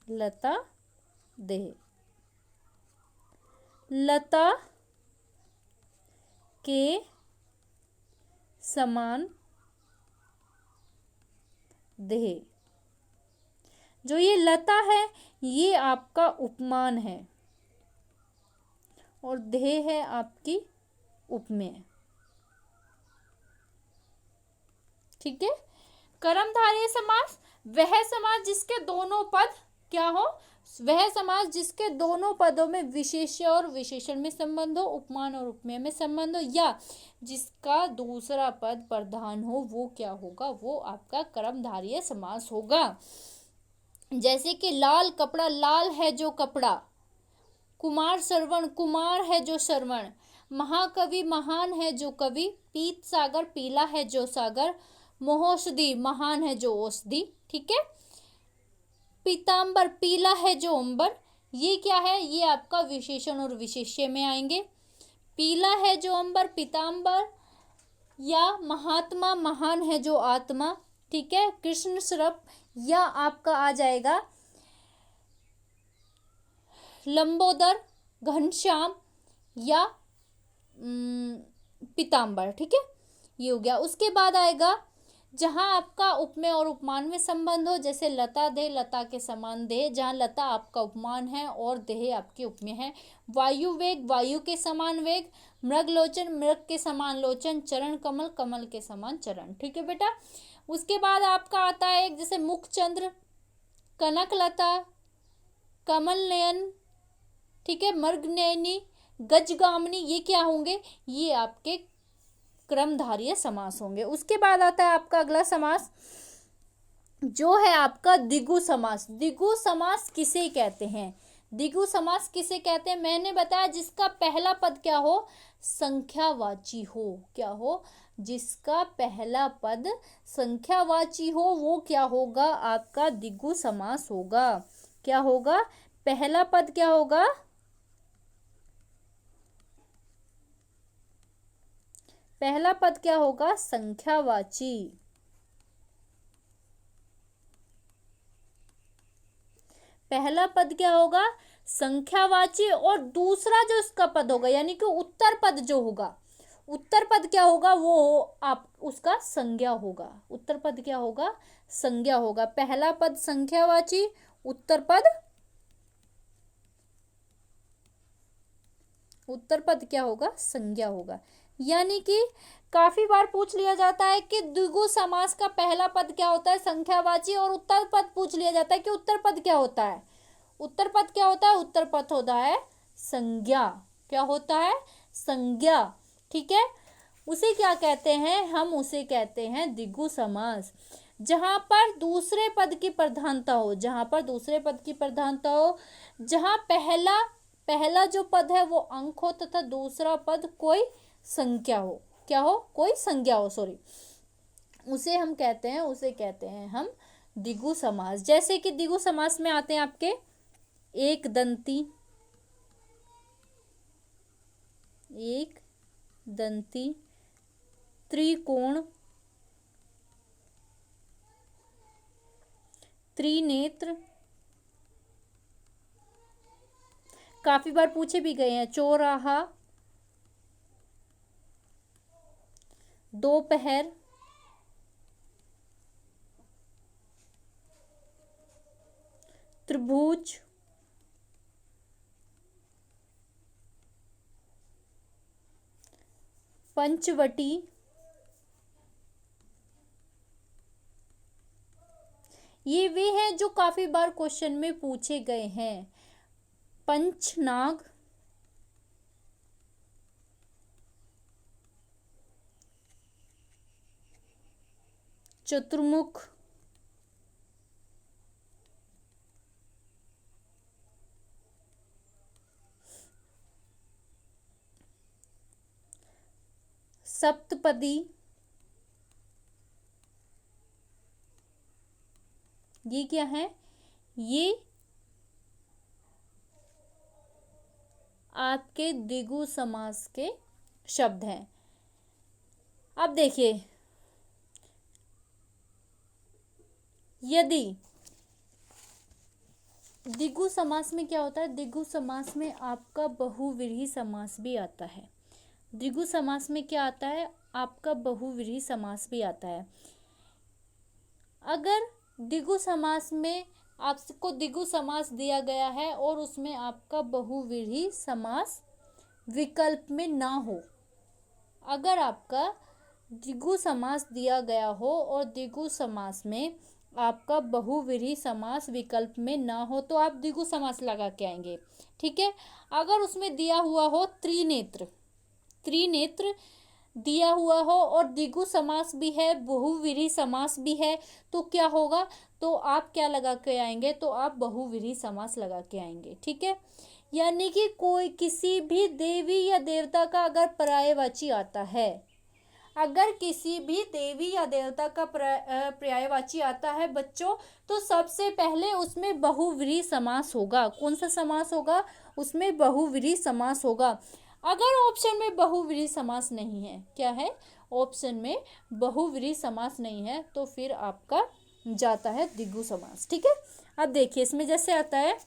लता देह, लता के समान देह। जो ये लता है, ये आपका उपमान है, और देह है आपकी उपमेय। ठीक है। कर्मधारय समास वह समास जिसके दोनों पद क्या हो? वह समास जिसके दोनों पदों में विशेष्य और विशेषण में संबंध हो, उपमान और उपमेय में संबंध हो, या जिसका दूसरा पद प्रधान हो, वो क्या होगा? वो आपका कर्मधारय समास होगा। जैसे कि लाल कपड़ा, लाल है जो कपड़ा। कुमार श्रवण, कुमार है जो श्रवण। महाकवि, महान है जो कवि। पीत सागर, पीला है जो सागर। महोषधि, महान है जो औषधि। ठीक है। पीतांबर, पीला है जो अंबर। ये क्या है? ये आपका विशेषण और विशेष्य में आएंगे। पीला है जो अंबर, पीतांबर। या महात्मा, महान है जो आत्मा। ठीक है। कृष्ण श्रप, या आपका आ जाएगा लंबोदर, घनश्याम, या पीतांबर। ठीक है। ये हो गया। उसके बाद आएगा जहां आपका उपमेय और उपमान में संबंध हो, जैसे लता देह, लता के समान देह। जहां लता आपका उपमान है और देह आपके उपमेय है। वायु वेग, वायु के समान वेग। मृग लोचन, मृग के समान लोचन। चरण कमल, कमल के समान चरण। ठीक है बेटा। उसके बाद आपका आता है एक, जैसे मुखचंद्र, कनकलता, कमल नयन। ठीक है। मृगनयनी, गजगामिनी। ये क्या होंगे? ये आपके कर्मधारय समास होंगे। उसके बाद आता है आपका अगला समास, जो है आपका द्विगु समास। द्विगु समास किसे कहते हैं? द्विगु समास किसे कहते हैं? मैंने बताया जिसका पहला पद क्या हो? संख्यावाची हो। क्या हो? जिसका पहला पद संख्यावाची हो, वो क्या होगा? आपका द्विगु समास होगा। क्या होगा? पहला पद क्या होगा? पहला पद क्या होगा? संख्यावाची। पहला पद क्या होगा? संख्यावाची। और दूसरा जो इसका पद होगा, यानी कि उत्तर पद जो होगा, उत्तर पद क्या होगा? वो आप उसका संज्ञा होगा। उत्तर पद क्या होगा? संज्ञा होगा। पहला पद संख्यावाची, उत्तर पद क्या होगा? संज्ञा होगा। यानी कि काफी बार पूछ लिया जाता है कि द्विगु समास का पहला पद क्या होता है, संख्यावाची, और उत्तर पद पूछ लिया जाता है कि उत्तर पद क्या होता है। उत्तर पद क्या होता है? उत्तर पद होता है संज्ञा। क्या होता है? संज्ञा। ठीक है, उसे क्या कहते हैं? हम उसे कहते हैं द्विगु समास। जहां पर दूसरे पद की प्रधानता हो, जहां पर दूसरे पद की प्रधानता हो, जहां पहला जो पद है वो अंक हो तथा दूसरा पद कोई संख्या हो। क्या हो? कोई संज्ञा हो, सॉरी, उसे कहते हैं हम द्विगु समास। जैसे कि द्विगु समास में आते हैं आपके एक दंती, त्रिकोण, त्रिनेत्र, काफी बार पूछे भी गए हैं, चौराहा, दोपहर, त्रिभुज, पंचवटी, ये वे हैं जो काफी बार क्वेश्चन में पूछे गए हैं। पंचनाग, चतुर्मुख, सप्तपदी, ये क्या है? ये आपके द्विगु समास के शब्द हैं। अब देखिए, यदि द्विगु समास में क्या होता है? द्विगु समास में आपका बहुव्रीहि समास भी आता है। द्विगु समास में क्या आता है? आपका बहुव्रीहि समास भी आता है। अगर द्विगु समास में आपको द्विगु समास दिया गया है और उसमें आपका बहुव्रीहि समास विकल्प में ना हो, अगर आपका द्विगु समास दिया गया हो और द्विगु समास में आपका बहुव्रीहि समास विकल्प में ना हो, तो आप द्विगु समास लगा के आएंगे। ठीक है, अगर उसमें दिया हुआ हो त्रिनेत्र दिया हुआ हो और द्विगु समास भी है, बहुव्रीहि समास भी है, तो क्या होगा? तो आप क्या लगा के आएंगे? तो आप बहुव्रीहि समास लगा के आएंगे। ठीक है, यानी कि कोई किसी भी देवी या देवता का अगर पर्यायवाची आता है, अगर किसी भी देवी या देवता का पर्यायवाची आता है बच्चों, तो सबसे पहले उसमें बहुव्रीहि समास होगा। कौन सा समास होगा? उसमें बहुव्रीहि समास होगा। अगर ऑप्शन में बहुव्रीहि समास नहीं है, क्या है? ऑप्शन में बहुव्रीहि समास नहीं है, तो फिर आपका जाता है द्विगु समास। ठीक है, अब देखिए इसमें जैसे आता है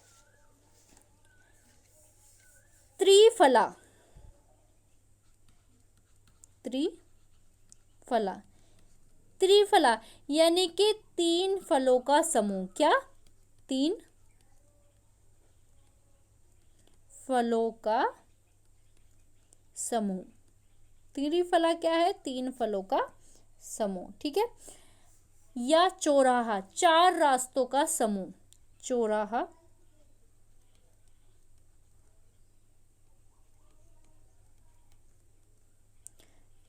त्रिफला, त्रिफला यानी कि 3 फलों का समूह। क्या? 3 फलों का समूह। त्रिफला क्या है? 3 फलों का समूह। ठीक है, या चौराहा, 4 रास्तों का समूह। चौराहा,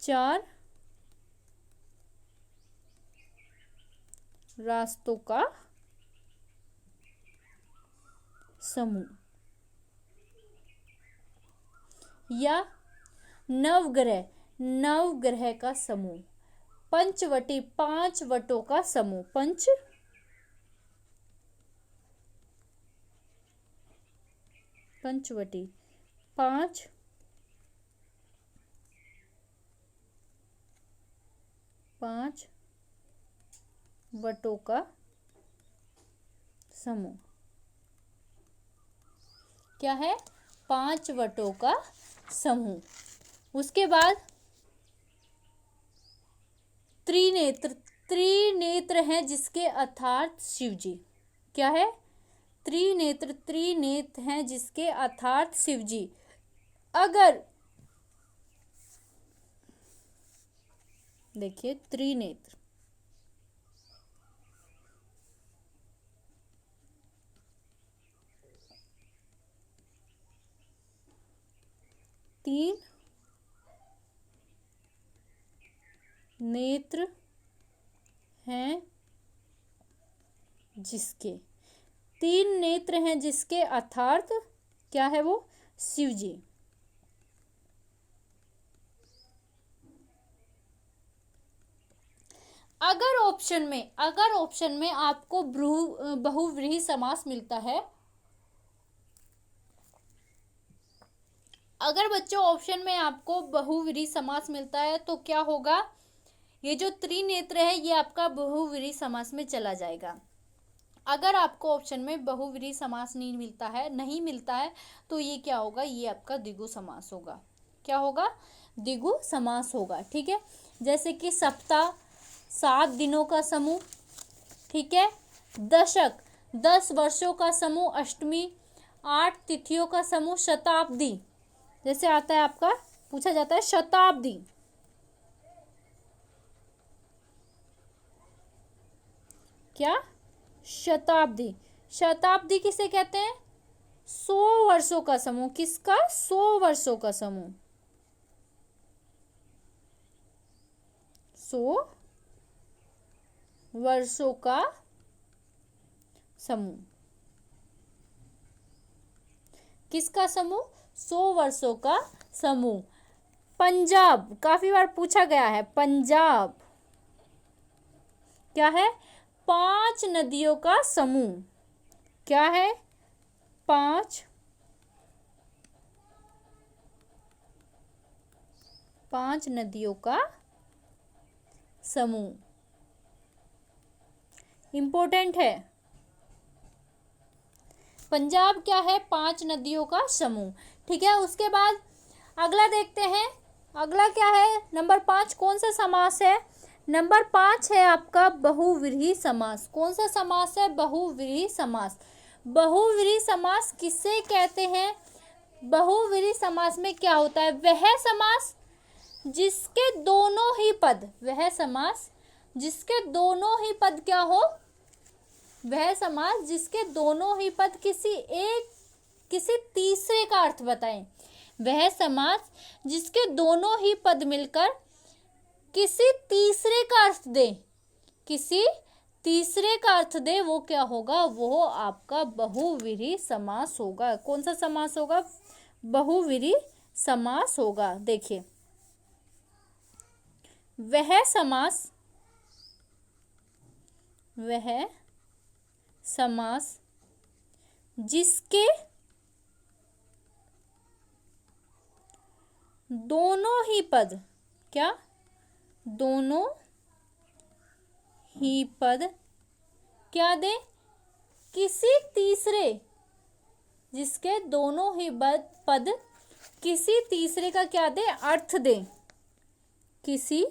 चार रास्तों का समूह। या नवग्रह का समूह। पंचवटी, 5 वटों का समूह। पंचवटी 5 वटों का समूह। क्या है? 5 वटों का समूह। उसके बाद त्रिनेत्र हैं जिसके अर्थात शिव जी। क्या है? त्रिनेत्र हैं जिसके अर्थात शिव जी। अगर देखिए त्रिनेत्र, तीन नेत्र हैं जिसके, तीन नेत्र हैं जिसके अर्थात क्या है वो, शिव जी। अगर ऑप्शन में आपको बहुव्रीहि समास मिलता है, अगर बच्चों ऑप्शन में आपको बहुव्रीहि समास मिलता है तो क्या होगा, ये जो त्रिनेत्र है ये आपका बहुव्रीहि समास में चला जाएगा। अगर आपको ऑप्शन में बहुव्रीहि समास नहीं मिलता है तो ये क्या होगा, ये आपका द्विगु समास होगा। क्या होगा, द्विगु समास होगा। ठीक है, जैसे कि सप्ताह 7 दिनों का समूह, ठीक है, दशक 10 वर्षों का समूह, अष्टमी 8 तिथियों का समूह, शताब्दी जैसे आता है आपका, पूछा जाता है शताब्दी, क्या, शताब्दी। शताब्दी किसे कहते हैं, 100 वर्षों का समूह। किसका, 100 वर्षों का समूह, 100 वर्षों का समूह। किसका समूह, 100 वर्षों का समूह। पंजाब काफी बार पूछा गया है, पंजाब क्या है, 5 नदियों का समूह। क्या है, 5 नदियों का समूह। इंपॉर्टेंट है, पंजाब क्या है, 5 नदियों का समूह। ठीक है, उसके बाद अगला देखते हैं, अगला क्या है, नंबर 5 कौन सा समास है, नंबर 5 है आपका बहुव्रीहि समास। कौन सा समास है, बहुव्रीहि समास। बहुव्रीहि समास किसे कहते हैं, बहुव्रीहि समास में क्या होता है, वह समास जिसके दोनों ही पद, वह समास जिसके दोनों ही पद क्या हो, वह समास जिसके दोनों ही पद किसी तीसरे का अर्थ बताएं। वह समास जिसके दोनों ही पद मिलकर किसी तीसरे का अर्थ दे, किसी तीसरे का अर्थ दे, वो क्या होगा, वो आपका बहुव्रीहि समास होगा। कौन सा समास होगा, बहुव्रीहि समास होगा। देखिए, वह समास जिसके दोनों ही पद, क्या, दोनों ही पद क्या दे, किसी तीसरे, जिसके दोनों ही पद किसी तीसरे का क्या दे, अर्थ दे, किसी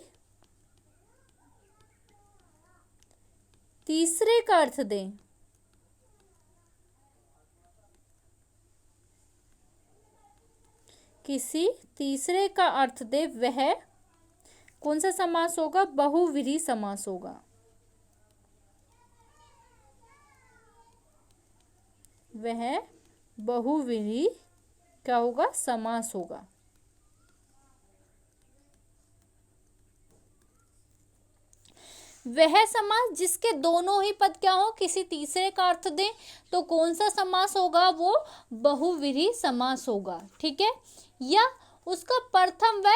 तीसरे का अर्थ दे। किसी तीसरे का अर्थ दे, वह कौन सा समास होगा, बहुव्रीहि समास होगा। वह बहुव्रीहि क्या होगा, समास होगा। वह समास जिसके दोनों ही पद क्या हो, किसी तीसरे का अर्थ दे, तो कौन सा समास होगा, वो बहुव्रीहि समास होगा। ठीक है, या उसका प्रथम व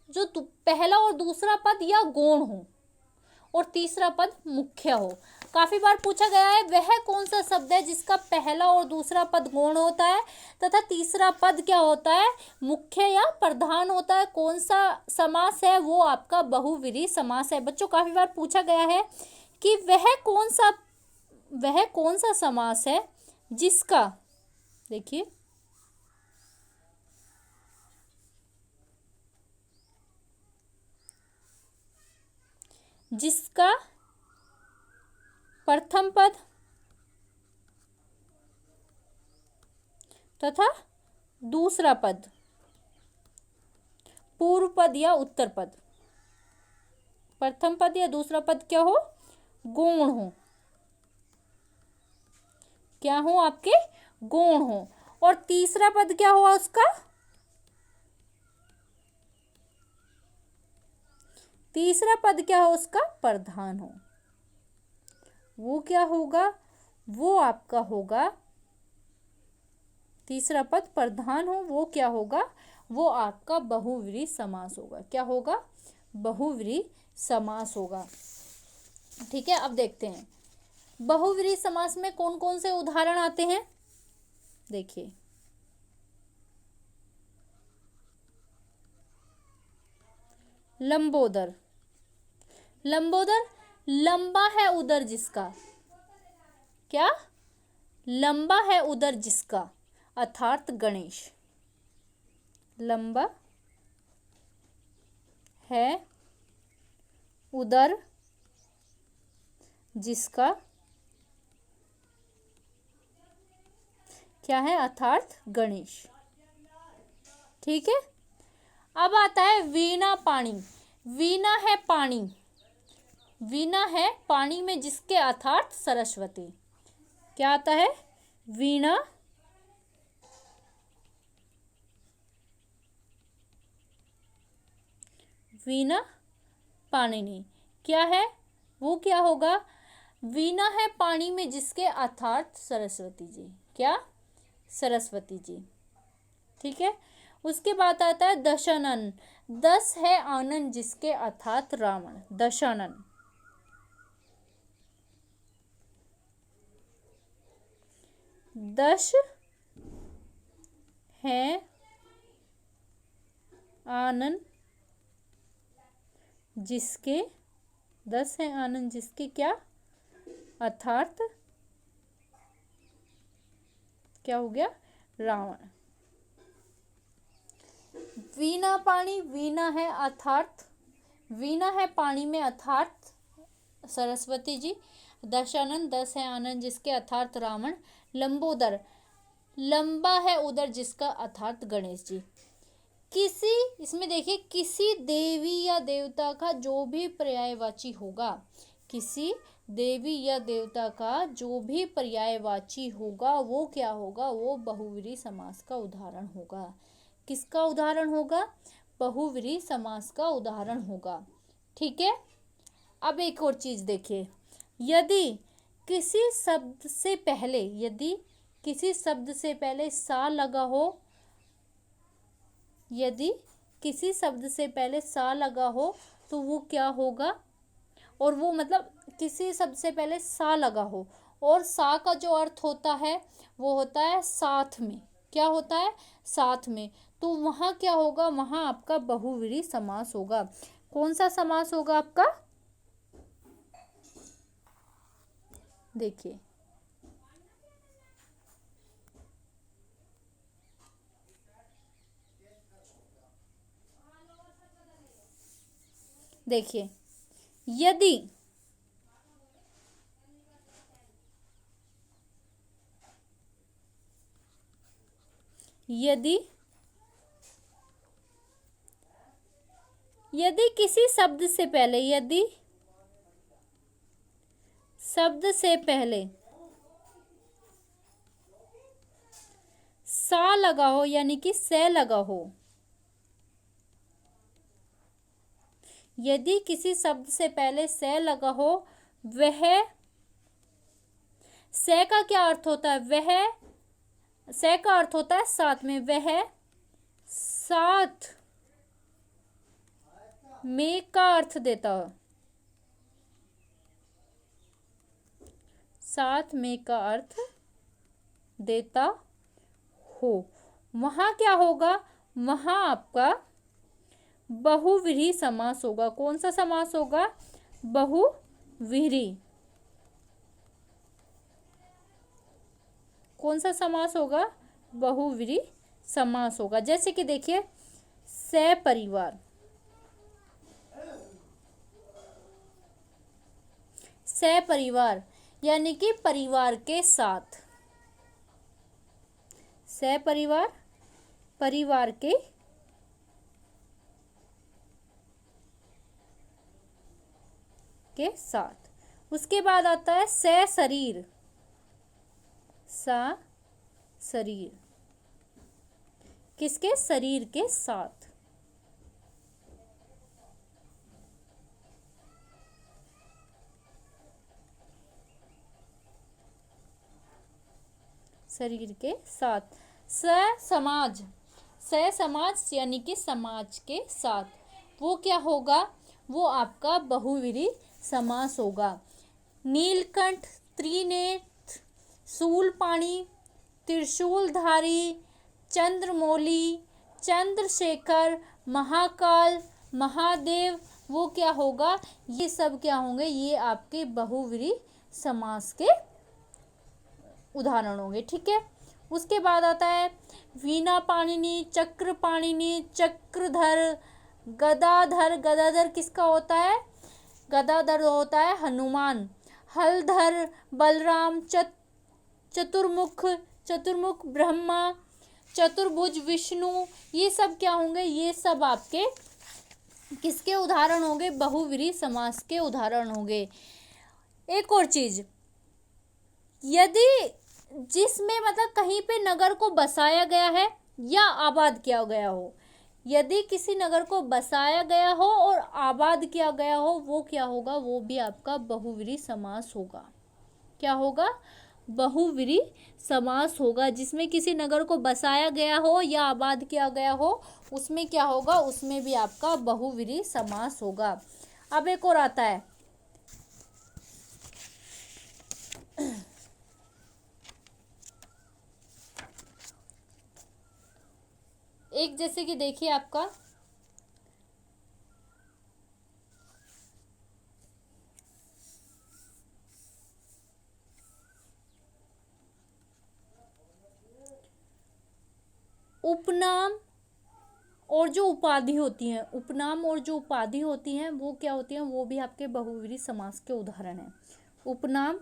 जो पहला और दूसरा पद या गौण हो और तीसरा पद मुख्य हो। काफी बार पूछा गया है, वह कौन सा शब्द है जिसका पहला और दूसरा पद गौण होता है तथा तीसरा पद क्या होता है, मुख्य या प्रधान होता है। कौन सा समास है, वो आपका बहुव्रीहि समास है। बच्चों काफी बार पूछा गया है कि वह कौन सा समास है जिसका, देखिए, जिसका प्रथम पद तथा दूसरा पद पूर्व पद या उत्तर पद, प्रथम पद या दूसरा पद क्या हो? गौण हो। क्या हो आपके? गौण हो। और तीसरा पद क्या हुआ उसका? तीसरा पद क्या हो उसका? प्रधान हो। वो क्या होगा? वो आपका होगा, तीसरा पद प्रधान हो, वो क्या होगा? वो आपका बहुव्रीहि समास होगा। क्या होगा? बहुव्रीहि समास होगा। ठीक है, अब देखते हैं बहुव्रीहि समास में कौन कौन से उदाहरण आते हैं। देखिए, लंबोदर। लंबोदर, लंबा है उदर जिसका। क्या? लंबा है उदर जिसका, अर्थात गणेश। लंबा है उदर जिसका, क्या है? अर्थात गणेश। ठीक है, अब आता है वीणा पानी। वीणा है पानी, वीणा है पानी में जिसके, अर्थात सरस्वती। क्या आता है? वीणा वीणा पाणिनि। क्या है? वो क्या होगा? वीणा है पानी में जिसके, अर्थात सरस्वती जी। क्या? सरस्वती जी। ठीक है, उसके बाद आता है दशानन। दस है आनंद जिसके, अर्थात रावण। दशानन। दश है आनंद जिसके, 10 है आनंद जिसके, क्या? अर्थात क्या हो गया? रावण। वीणा पानी, वीणा है अर्थात, वीणा है पानी में, अर्थात सरस्वती जी। दशानन, 10 है आनंद जिसके, अर्थात रावण। लंबोदर, लंबा है उदर जिसका, अर्थात गणेश जी। किसी, इसमें देखिए, किसी देवी या देवता का जो भी पर्यायवाची होगा, किसी देवी या देवता का जो भी पर्यायवाची होगा, वो क्या होगा? वो बहुव्रीहि समास का उदाहरण होगा। किसका उदाहरण होगा? बहुव्रीहि समास का उदाहरण होगा। ठीक है, अब एक और चीज देखिए, यदि किसी शब्द से पहले, यदि किसी शब्द से पहले सा लगा हो, यदि किसी शब्द से पहले सा लगा हो तो वो क्या होगा? और वो मतलब किसी शब्द से पहले सा लगा हो, और सा का जो अर्थ होता है वो होता है साथ में। क्या होता है? साथ में। तो वहाँ क्या होगा? वहाँ आपका बहुव्रीहि समास होगा। कौन सा समास होगा आपका? देखिए, देखिए, यदि, यदि यदि किसी शब्द से पहले, यदि शब्द से पहले सा लगा हो, यानी कि से लगा हो, यदि किसी शब्द से पहले से लगा हो, वह, से का क्या अर्थ होता है? वह, से का अर्थ होता है साथ में। वह साथ में का अर्थ देता हो, साथ में का अर्थ देता हो, वहां क्या होगा? वहां आपका बहुव्रीहि समास होगा। कौन सा समास होगा? बहुव्रीहि। कौन सा समास होगा? बहुव्रीहि समास होगा। जैसे कि देखिए, सपरिवार, सपरिवार यानी कि परिवार के साथ। सपरिवार, परिवार के के साथ। उसके बाद आता है सशरीर, सशरीर, किसके? शरीर के साथ। शरीर के साथ। ससमाज, ससमाज यानी कि समाज के साथ, वो क्या होगा? वो आपका बहुव्रीहि समास होगा। नीलकंठ, त्रिनेत्र, शूलपाणी, त्रिशूलधारी, चंद्रमौली, चंद्रशेखर, महाकाल, महादेव, वो क्या होगा? ये सब क्या होंगे? ये आपके बहुव्रीहि समास के उदाहरण होंगे। ठीक है। उसके बाद आता है वीणा पाणिनि, चक्र पाणिनि, चक्रधर, गदाधर। गदाधर किसका होता है? गदाधर होता है हनुमान। हलधर, बलराम, चतुर्मुख, चतुर्मुख ब्रह्मा, चतुर्भुज विष्णु। ये सब क्या होंगे? ये सब आपके किसके उदाहरण होंगे? बहुव्रीहि समास के उदाहरण होंगे। एक और चीज, यदि जिसमें मतलब कहीं पे नगर को बसाया गया है या आबाद किया गया हो, यदि किसी नगर को बसाया गया हो और आबाद किया गया हो, वो क्या होगा? वो भी आपका बहुव्रीहि समास होगा। क्या होगा? बहुव्रीहि समास होगा। जिसमें किसी नगर को बसाया गया हो या आबाद किया गया हो, उसमें क्या होगा? उसमें भी आपका बहुव्रीहि समास होगा। अब एक और आता है एक, जैसे कि देखिए आपका उपनाम और जो उपाधि होती हैं, उपनाम और जो उपाधि होती हैं, वो क्या होती हैं? वो भी आपके बहुव्रीहि समास के उदाहरण हैं। उपनाम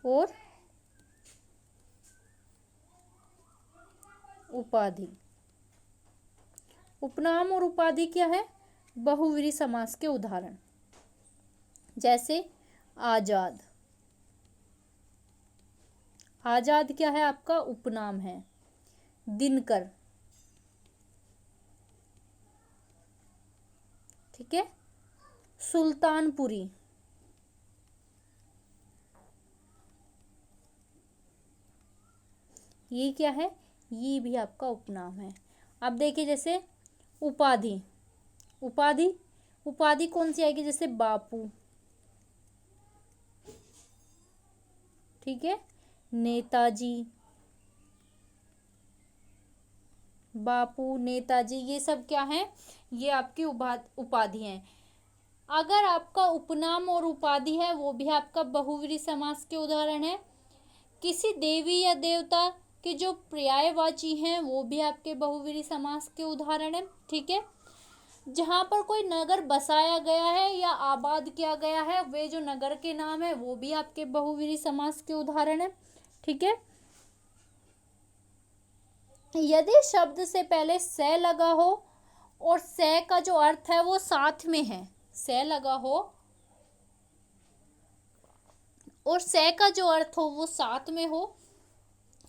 और उपाधि। उपनाम और उपाधि क्या है? बहुव्रीहि समास के उदाहरण। जैसे आजाद, आजाद क्या है? आपका उपनाम है। दिनकर, ठीक है। सुल्तानपुरी, ये क्या है? ये भी आपका उपनाम है। अब देखिए जैसे उपाधि, उपाधि, उपाधि कौन सी आएगी? जैसे बापू, ठीक है। नेताजी, बापू, नेताजी, ये सब क्या है? ये आपकी उपाधि हैं। अगर आपका उपनाम और उपाधि है, वो भी आपका बहुव्रीहि समास के उदाहरण है। किसी देवी या देवता के जो पर्यायवाची हैं, वो भी आपके बहुव्रीहि समास के उदाहरण है। ठीक है। जहाँ पर कोई नगर बसाया गया है या आबाद किया गया है, वे जो नगर के नाम है, वो भी आपके बहुव्रीहि समास के उदाहरण है। ठीक है। यदि शब्द से पहले से लगा हो और से का जो अर्थ है वो साथ में है, से लगा हो और से का जो अर्थ हो वो साथ में हो,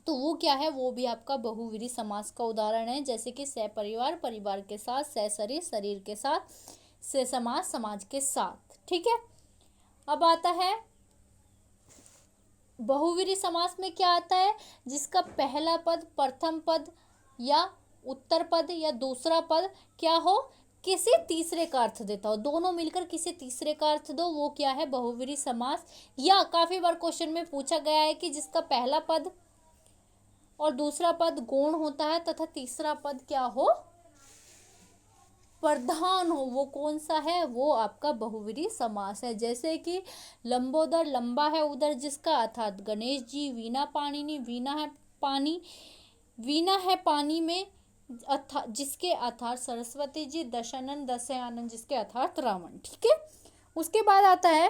तो वो क्या है? वो भी आपका बहुव्रीहि समास का उदाहरण है। जैसे कि सपरिवार, परिवार के साथ, सशरीर, शरीर के साथ, ससमाज, समाज के साथ। ठीक है। अब आता है बहुव्रीहि समास में क्या आता है? जिसका पहला पद, प्रथम पद या उत्तर पद या दूसरा पद क्या हो? किसी तीसरे का अर्थ देता हो, दोनों मिलकर किसी तीसरे का अर्थ दो, वो क्या है? बहुव्रीहि समास। या काफी बार क्वेश्चन में पूछा गया है कि जिसका पहला पद और दूसरा पद गौण होता है तथा तीसरा पद क्या हो? प्रधान हो, वो कौन सा है? वो आपका बहुव्रीहि समास है। जैसे कि लंबोदर, लंबा है उदर जिसका, अर्थात गणेश जी। वीणा पाणिनि, वीणा है पानी, वीणा है पानी में जिसके अर्थात सरस्वती जी। दशानन, दशयानन जिसके अर्थात रावण। ठीक है। उसके बाद आता है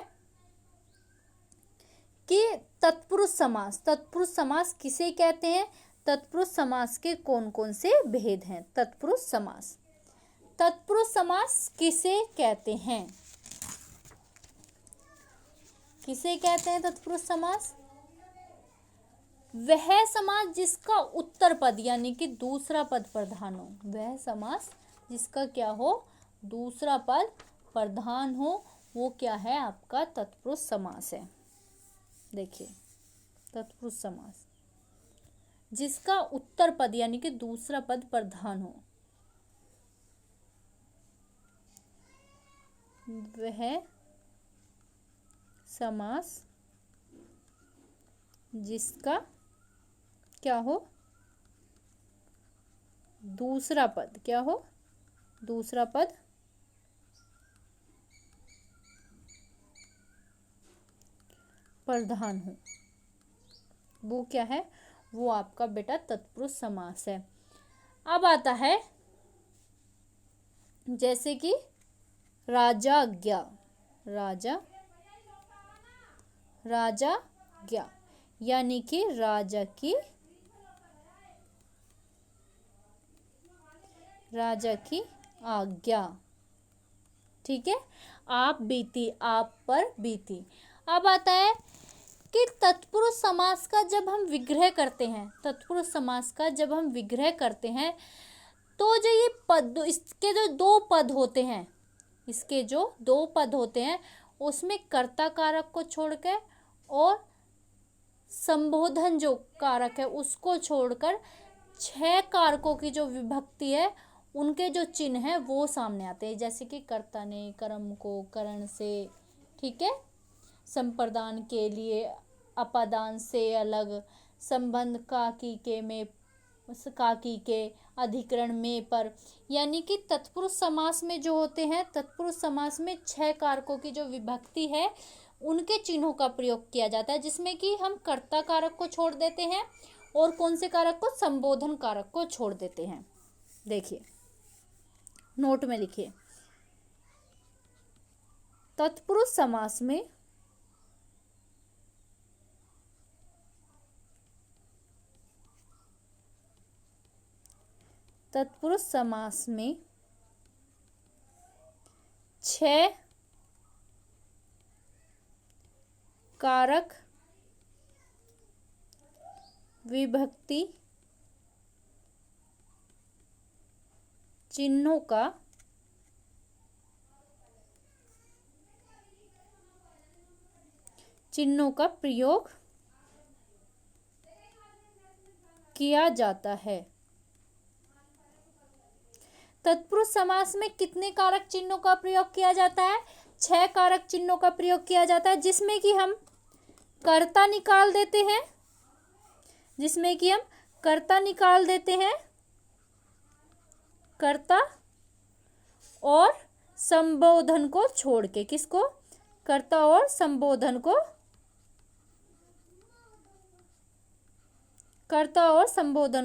कि तत्पुरुष समास। तत्पुरुष समास किसे कहते हैं? तत्पुरुष समास के कौन कौन से भेद हैं? तत्पुरुष समास, तत्पुरुष समास किसे कहते हैं? किसे कहते हैं तत्पुरुष समास? वह समास जिसका उत्तर पद यानी कि दूसरा पद प्रधान हो। वह समास जिसका क्या हो? दूसरा पद प्रधान हो, वो क्या है? आपका तत्पुरुष समास है। देखिए, तत्पुरुष समास जिसका उत्तर पद यानी कि दूसरा पद प्रधान हो, वह समास जिसका क्या हो? दूसरा पद क्या हो? दूसरा पद प्रधान हो, वो क्या है? वो आपका बेटा तत्पुरुष समास है। अब आता है जैसे कि राजाज्ञा। राजाज्ञा यानी कि राजा की आज्ञा। ठीक है, आप बीती, आप पर बीती। अब आता है कि तत्पुरुष समास का जब हम विग्रह करते हैं, तत्पुरुष समास का जब हम विग्रह करते हैं, तो जो ये पद, इसके जो दो पद होते हैं, इसके जो दो पद होते हैं, उसमें कर्ता कारक को छोड़कर और संबोधन जो कारक है उसको छोड़कर 6 कारकों की जो विभक्ति है, उनके जो चिन्ह है वो सामने आते हैं। जैसे कि कर्ता ने, कर्म को, करण से, ठीक है, संप्रदान के लिए, अपादान से अलग, संबंध काकी के में, काकी के, अधिकरण में पर। यानी कि तत्पुरुष समास में जो होते हैं, तत्पुरुष समास में 6 कारकों की जो विभक्ति है उनके चिन्हों का प्रयोग किया जाता है, जिसमें कि हम कर्ता कारक को छोड़ देते हैं और कौन से कारक को? संबोधन कारक को छोड़ देते हैं। देखिए, नोट में लिखिए, तत्पुरुष समास में तत्पुरुष समास में 6 कारक विभक्ति चिन्हों का प्रयोग किया जाता है। तत्पुरुष समास में कितने कारक चिन्हों का प्रयोग किया जाता है? 6 कारक चिन्हों का प्रयोग किया जाता है, जिसमें कि हम कर्ता निकाल देते हैं, कर्ता और संबोधन को छोड़ के। किसको? कर्ता और संबोधन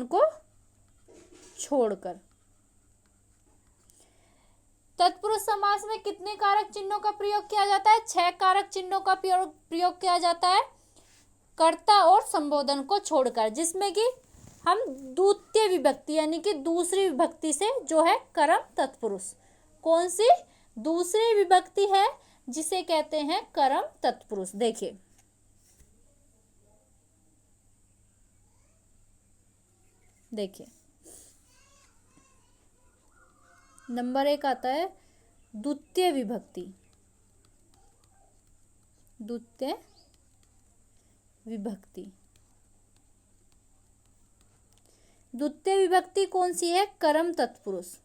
को छोड़कर। तत्पुरुष समास में कितने कारक चिन्हों का प्रयोग किया जाता है? 6 कारक चिन्हों का प्रयोग किया जाता है, कर्ता और संबोधन को छोड़कर, जिसमें कि हम द्वितीय विभक्ति यानी कि दूसरी विभक्ति से जो है कर्म तत्पुरुष। कौन सी दूसरी विभक्ति है? जिसे कहते हैं कर्म तत्पुरुष। देखिए, नंबर 1 आता है द्वितीय विभक्ति। द्वितीय विभक्ति कौन सी है? कर्म तत्पुरुष।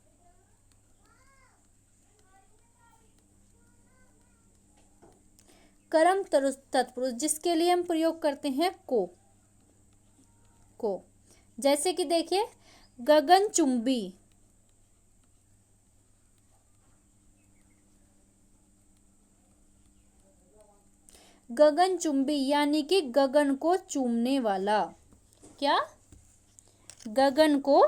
कर्म तत्पुरुष जिसके लिए हम प्रयोग करते हैं को। जैसे कि देखिए, गगनचुंबी, यानी कि गगन को चूमने वाला। क्या? गगन को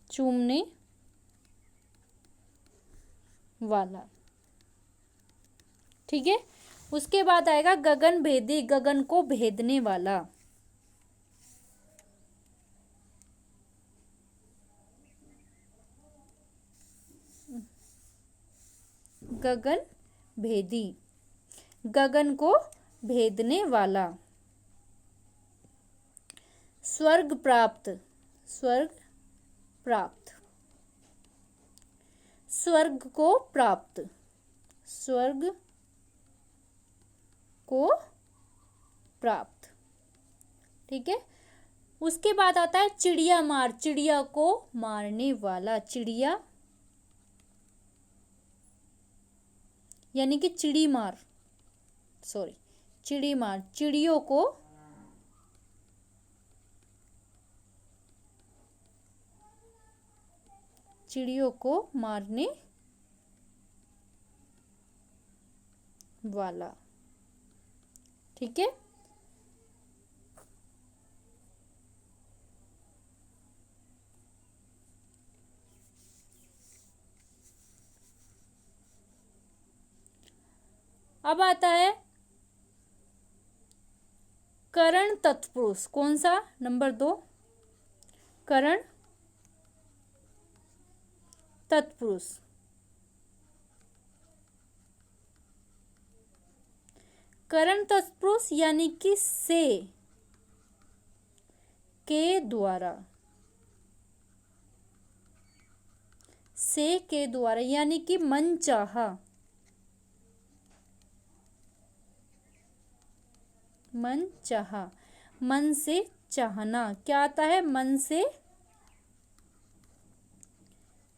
चूमने वाला। ठीक है, उसके बाद आएगा गगन भेदी, गगन को भेदने वाला। गगन भेदी, गगन को भेदने वाला। स्वर्ग प्राप्त, स्वर्ग प्राप्त, स्वर्ग को प्राप्त, स्वर्ग को प्राप्त। ठीक है। उसके बाद आता है चिड़िया मार, चिड़िया को मारने वाला। चिड़िया यानी कि चिड़ी मार, सॉरी चिड़ी मार, चिड़ियों को मारने वाला। ठीक है। अब आता है करण तत्पुरुष। कौन सा? नंबर 2 करण तत्पुरुष। करण तत्पुरुष यानी कि से के द्वारा, से के द्वारा यानी कि मन चाहा, मन चाहा, मन से चाहना। क्या आता है?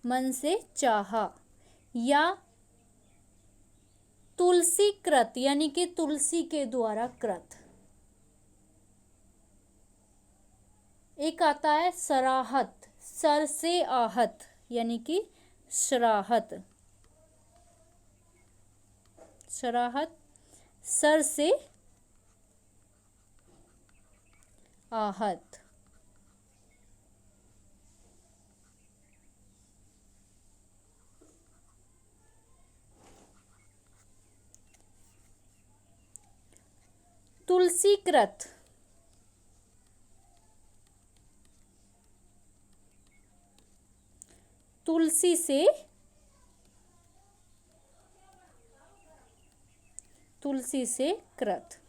मन से चाहा। या तुलसी कृत यानी कि तुलसी के द्वारा कृत। एक आता है सराहत, सर से आहत यानी कि सराहत, सराहत सर से आहत। तुलसीकृत, तुलसी से, तुलसी से कृत।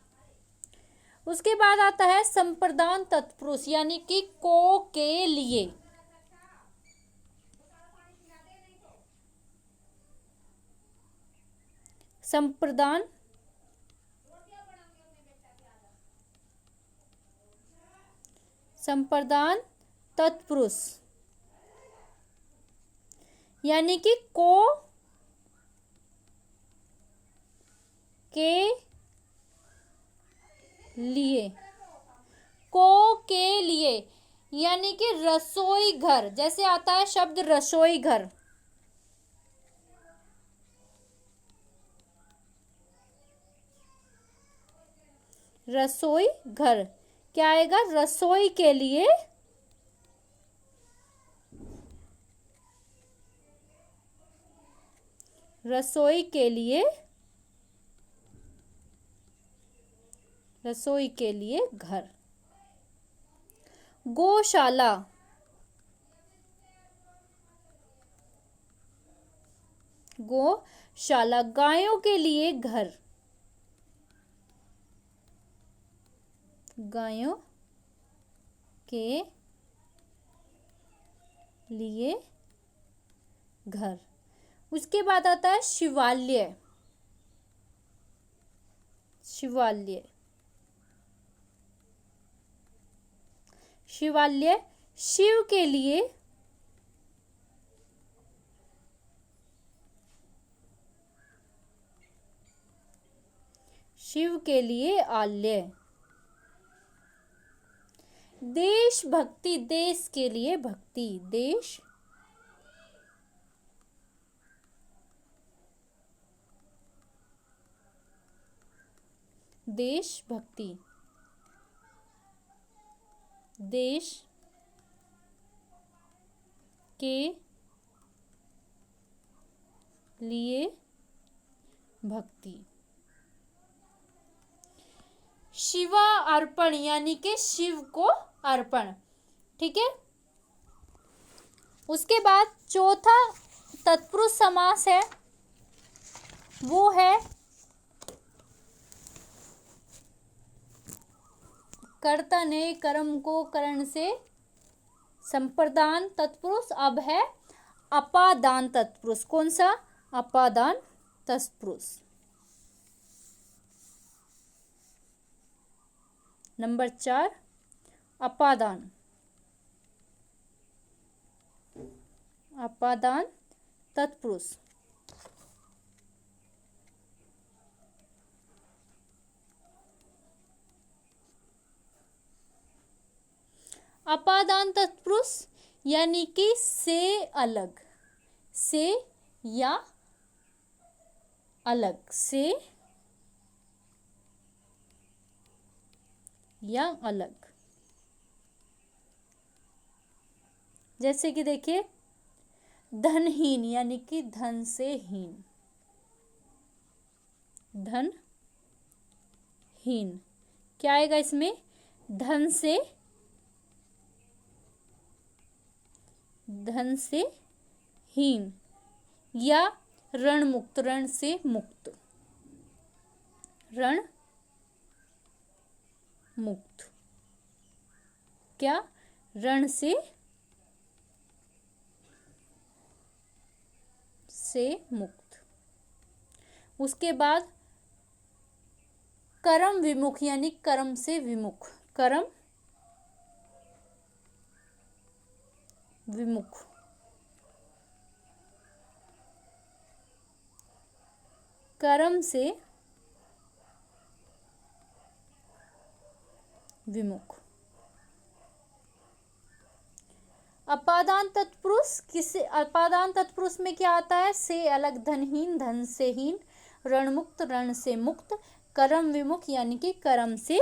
उसके बाद आता है संप्रदान तत्पुरुष यानी कि को के लिए। संप्रदान संप्रदान तत्पुरुष यानी कि को के लिए, को के लिए यानी कि रसोई घर। जैसे आता है शब्द रसोई घर, रसोई घर क्या आएगा? रसोई के लिए, रसोई के लिए, रसोई के लिए घर। गौशाला, गौशाला गायों के लिए घर, गायों के लिए घर। उसके बाद आता है शिवालय, शिवालय, शिवालय शिव के लिए, शिव के लिए आलय। देशभक्ति देश के लिए भक्ति, देश देशभक्ति, देश के लिए भक्ति। शिवा अर्पण यानी कि शिव को अर्पण। ठीक है। उसके बाद चौथा तत्पुरुष समास है, वो है कर्ता ने कर्म को करण से संप्रदान तत्पुरुष। अब है अपादान तत्पुरुष। कौन सा? अपादान तत्पुरुष। नंबर 4 अपादान। अपादान तत्पुरुष। अपादान तत्पुरुष यानी कि से अलग, से या अलग, से या अलग। जैसे कि देखिए धनहीन यानी कि धन से हीन, धन हीन। क्या आएगा इसमें? धन से, धन से हीन, या ऋण मुक्त, ऋण से मुक्त, ऋण मुक्त। क्या? ऋण से मुक्त। उसके बाद कर्म विमुख यानी कर्म से विमुख, कर्म विमुख। कर्म से विमुख। अपादान तत्पुरुष किसे? अपादान तत्पुरुष में क्या आता है? से अलग, धनहीन, धन से हीन, ऋण मुक्त, ऋण से मुक्त, कर्म विमुख यानी कि कर्म से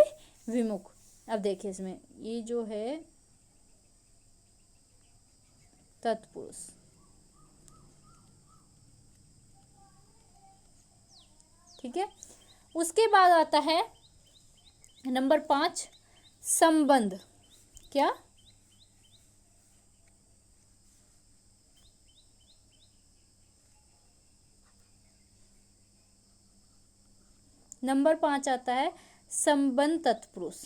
विमुख। अब देखिए इसमें ये जो है तत्पुरुष, ठीक है। उसके बाद आता है नंबर 5 संबंध। क्या? नंबर 5 आता है संबंध तत्पुरुष।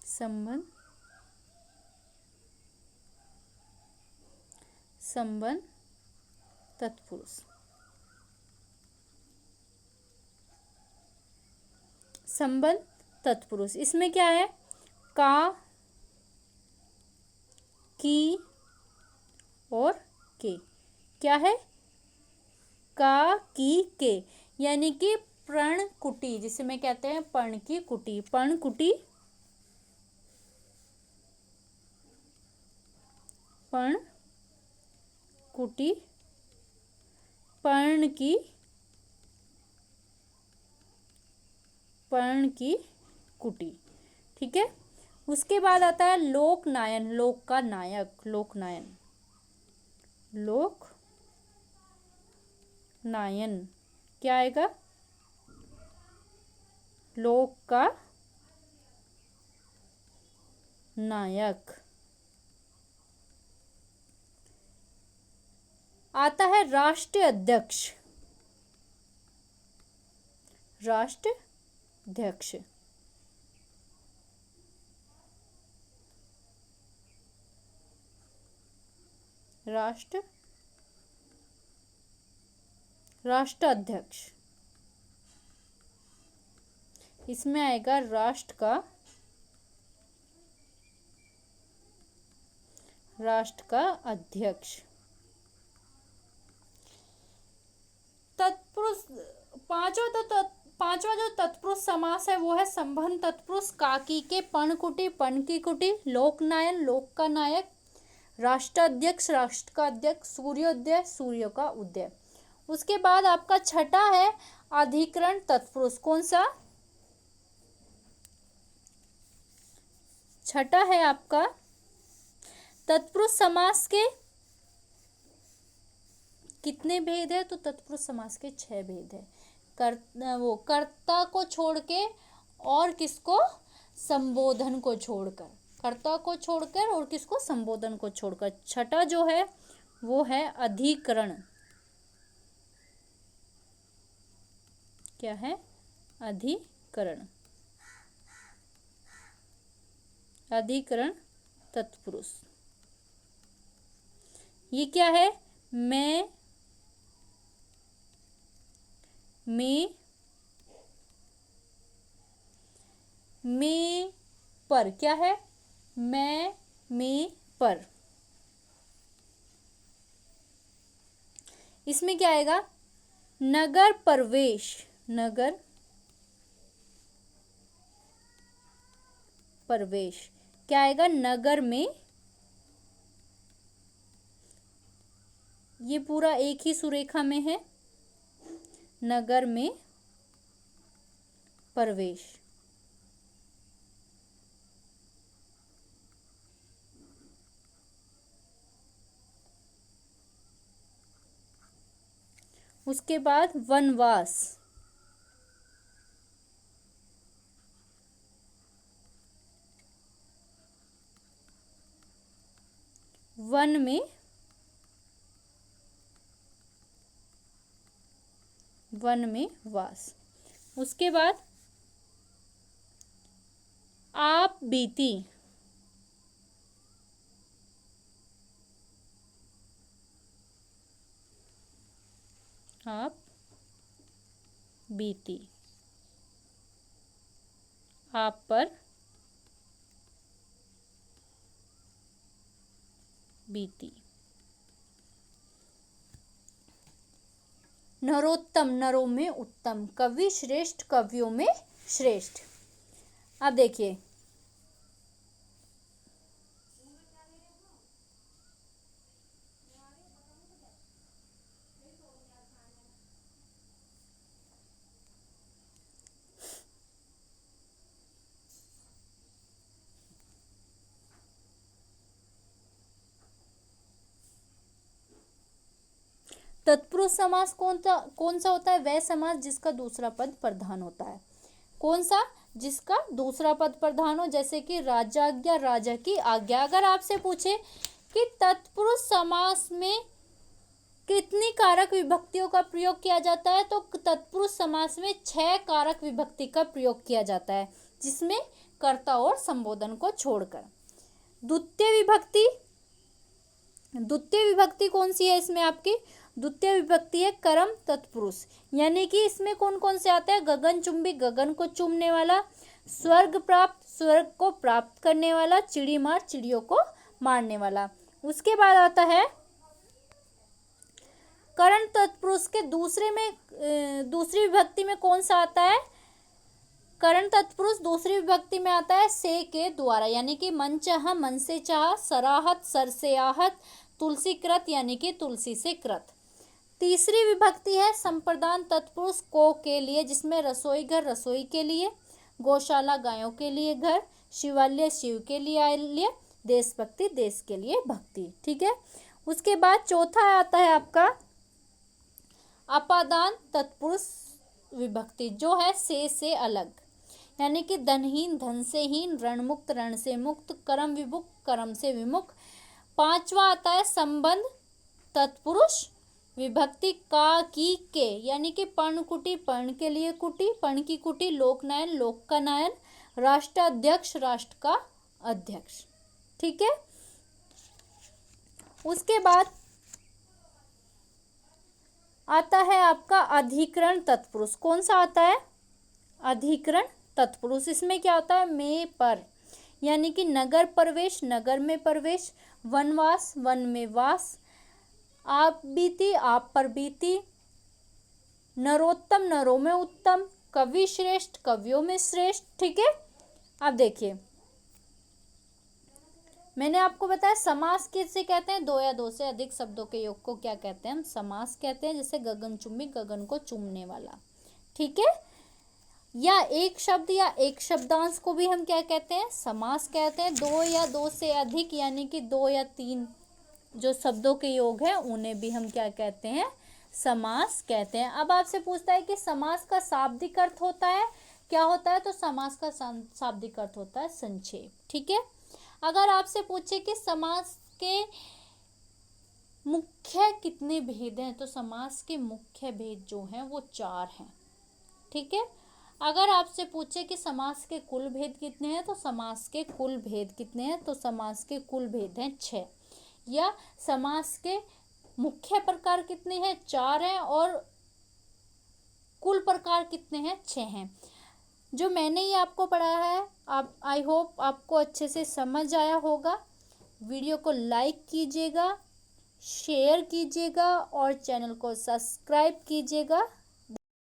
संबंध, संबंध तत्पुरुष। संबंध तत्पुरुष इसमें क्या है? का, की और के। क्या है? का, की, के यानी कि प्रण कुटी, जिसे मैं कहते हैं पर्ण की कुटी, पर्ण कुटी, पर्ण कुटी, पर्ण की, पर्ण की कुटी। ठीक है। उसके बाद आता है लोकनायन, लोक का नायक, लोकनायन, लोक नायन। क्या आएगा? लोक का नायक। आता है राष्ट्रीय अध्यक्ष, राष्ट्राध्यक्ष। राष्ट्राध्यक्ष इसमें आएगा राष्ट्र का अध्यक्ष। तत्पुरुष पांचवा जो तत्पुरुष समास है वो है संबंध तत्पुरुष। काकी के पर्ण कुटी, पर्ण की कुटी, लोकनायन, लोक का नायक, राष्ट्राध्यक्ष, राष्ट्र का अध्यक्ष, सूर्योदय, सूर्य का उदय। उसके बाद आपका छठा है अधिकरण तत्पुरुष। कौन सा? छठा है आपका तत्पुरुष समास के कितने भेद है? तो तत्पुरुष समास के 6 भेद है। कर्ता को छोड़ के और किसको? संबोधन को छोड़कर। कर्ता को छोड़कर और किसको? संबोधन को छोड़कर। छठा जो है वो है अधिकरण। क्या है? अधिकरण। अधिकरण तत्पुरुष। ये क्या है? मैं, में पर। क्या है? मैं, में, पर। इसमें क्या आएगा? नगर प्रवेश। नगर प्रवेश क्या आएगा? नगर में। ये पूरा एक ही सुरेखा में है। नगर में प्रवेश। उसके बाद वनवास। वन में वास। उसके बाद आप बीती। आप बीती। आप पर बीती। नरोत्तम, नरों में उत्तम। कवि श्रेष्ठ, कवियों में श्रेष्ठ। अब देखिए तत्पुरुष समास कौन सा होता है? वह समास जिसका दूसरा पद प्रधान होता है। कौन सा? जिसका दूसरा पद प्रधान हो। जैसे कि राजाज्ञा, राजा की आज्ञा। अगर आपसे पूछे कि तत्पुरुष समास में कितनी कारक विभक्तियों का प्रयोग किया जाता है, तो तत्पुरुष समास में 6 कारक विभक्ति का प्रयोग किया जाता है, जिसमें कर्ता और संबोधन को छोड़कर। द्वितीय विभक्ति कौन सी है इसमें आपकी? द्वितीय विभक्ति है कर्म तत्पुरुष। यानी कि इसमें कौन कौन से आते हैं? गगनचुंबी, गगन को चूमने वाला। स्वर्ग प्राप्त, स्वर्ग को प्राप्त करने वाला। चिड़ी मार, चिड़ियों को मारने वाला। उसके बाद आता है करण तत्पुरुष के दूसरी विभक्ति में कौन सा आता है? करण तत्पुरुष दूसरी विभक्ति में आता है से के द्वारा। यानी कि मन चाह, मन से चाह। सराहत, सर से आहत। तुलसी कृत, यानी कि तुलसी से कृत। तीसरी विभक्ति है संप्रदान तत्पुरुष को के लिए, जिसमें रसोई घर, रसोई के लिए। गौशाला, गायों के लिए घर। शिवालय, शिव के लिए आलय। देशभक्ति, देश के लिए भक्ति। ठीक है। उसके बाद चौथा आता है आपका अपादान तत्पुरुष विभक्ति, जो है से अलग। यानी कि धनहीन, धन से हीन। रणमुक्त, रण से मुक्त। कर्म विमुख, कर्म से विमुख। पांचवा आता है संबंध तत्पुरुष विभक्ति का, की, के। यानी कि पर्णकुटी, पर्ण के लिए कुटी। पर्ण की कुटी। लोकनायन, लोक का नायन। राष्ट्राध्यक्ष, राष्ट्र का अध्यक्ष। ठीक है। उसके बाद आता है आपका अधिकरण तत्पुरुष। कौन सा आता है? अधिकरण तत्पुरुष। इसमें क्या होता है? में पर। यानी कि नगर प्रवेश, नगर में प्रवेश। वनवास, वन में वास। आप बीती, आप पर बीती। नरोत्तम, नरों में उत्तम। कवि श्रेष्ठ, कवियों में श्रेष्ठ। ठीक है। अब देखिए मैंने आपको बताया समास किसे कहते हैं? 2 या 2 से अधिक शब्दों के योग को क्या कहते हैं? हम समास कहते हैं। जैसे गगनचुंबी, गगन को चूमने वाला। ठीक है। या एक शब्द या एक शब्दांश को भी हम क्या कहते हैं, समास कहते हैं। दो या दो से अधिक यानी कि दो या तीन जो शब्दों के योग है उन्हें भी हम क्या कहते हैं, समास कहते हैं। अब आपसे पूछता है कि समास का शाब्दिक अर्थ होता है, क्या होता है, तो समास का शाब्दिक अर्थ होता है संक्षेप। ठीक है। अगर आपसे पूछे कि समास के मुख्य कितने भेद हैं, तो समास के मुख्य भेद जो हैं वो 4 हैं। ठीक है। अगर आपसे पूछे कि समास के कुल भेद कितने हैं, तो समास के कुल भेद कितने हैं, तो समास के कुल भेद हैं 6। या समास के मुख्य प्रकार कितने हैं, 4 हैं, और कुल प्रकार कितने हैं, 6 हैं। जो मैंने ये आपको पढ़ाया है, आप आई होप आपको अच्छे से समझ आया होगा। वीडियो को लाइक कीजिएगा, शेयर कीजिएगा और चैनल को सब्सक्राइब कीजिएगा।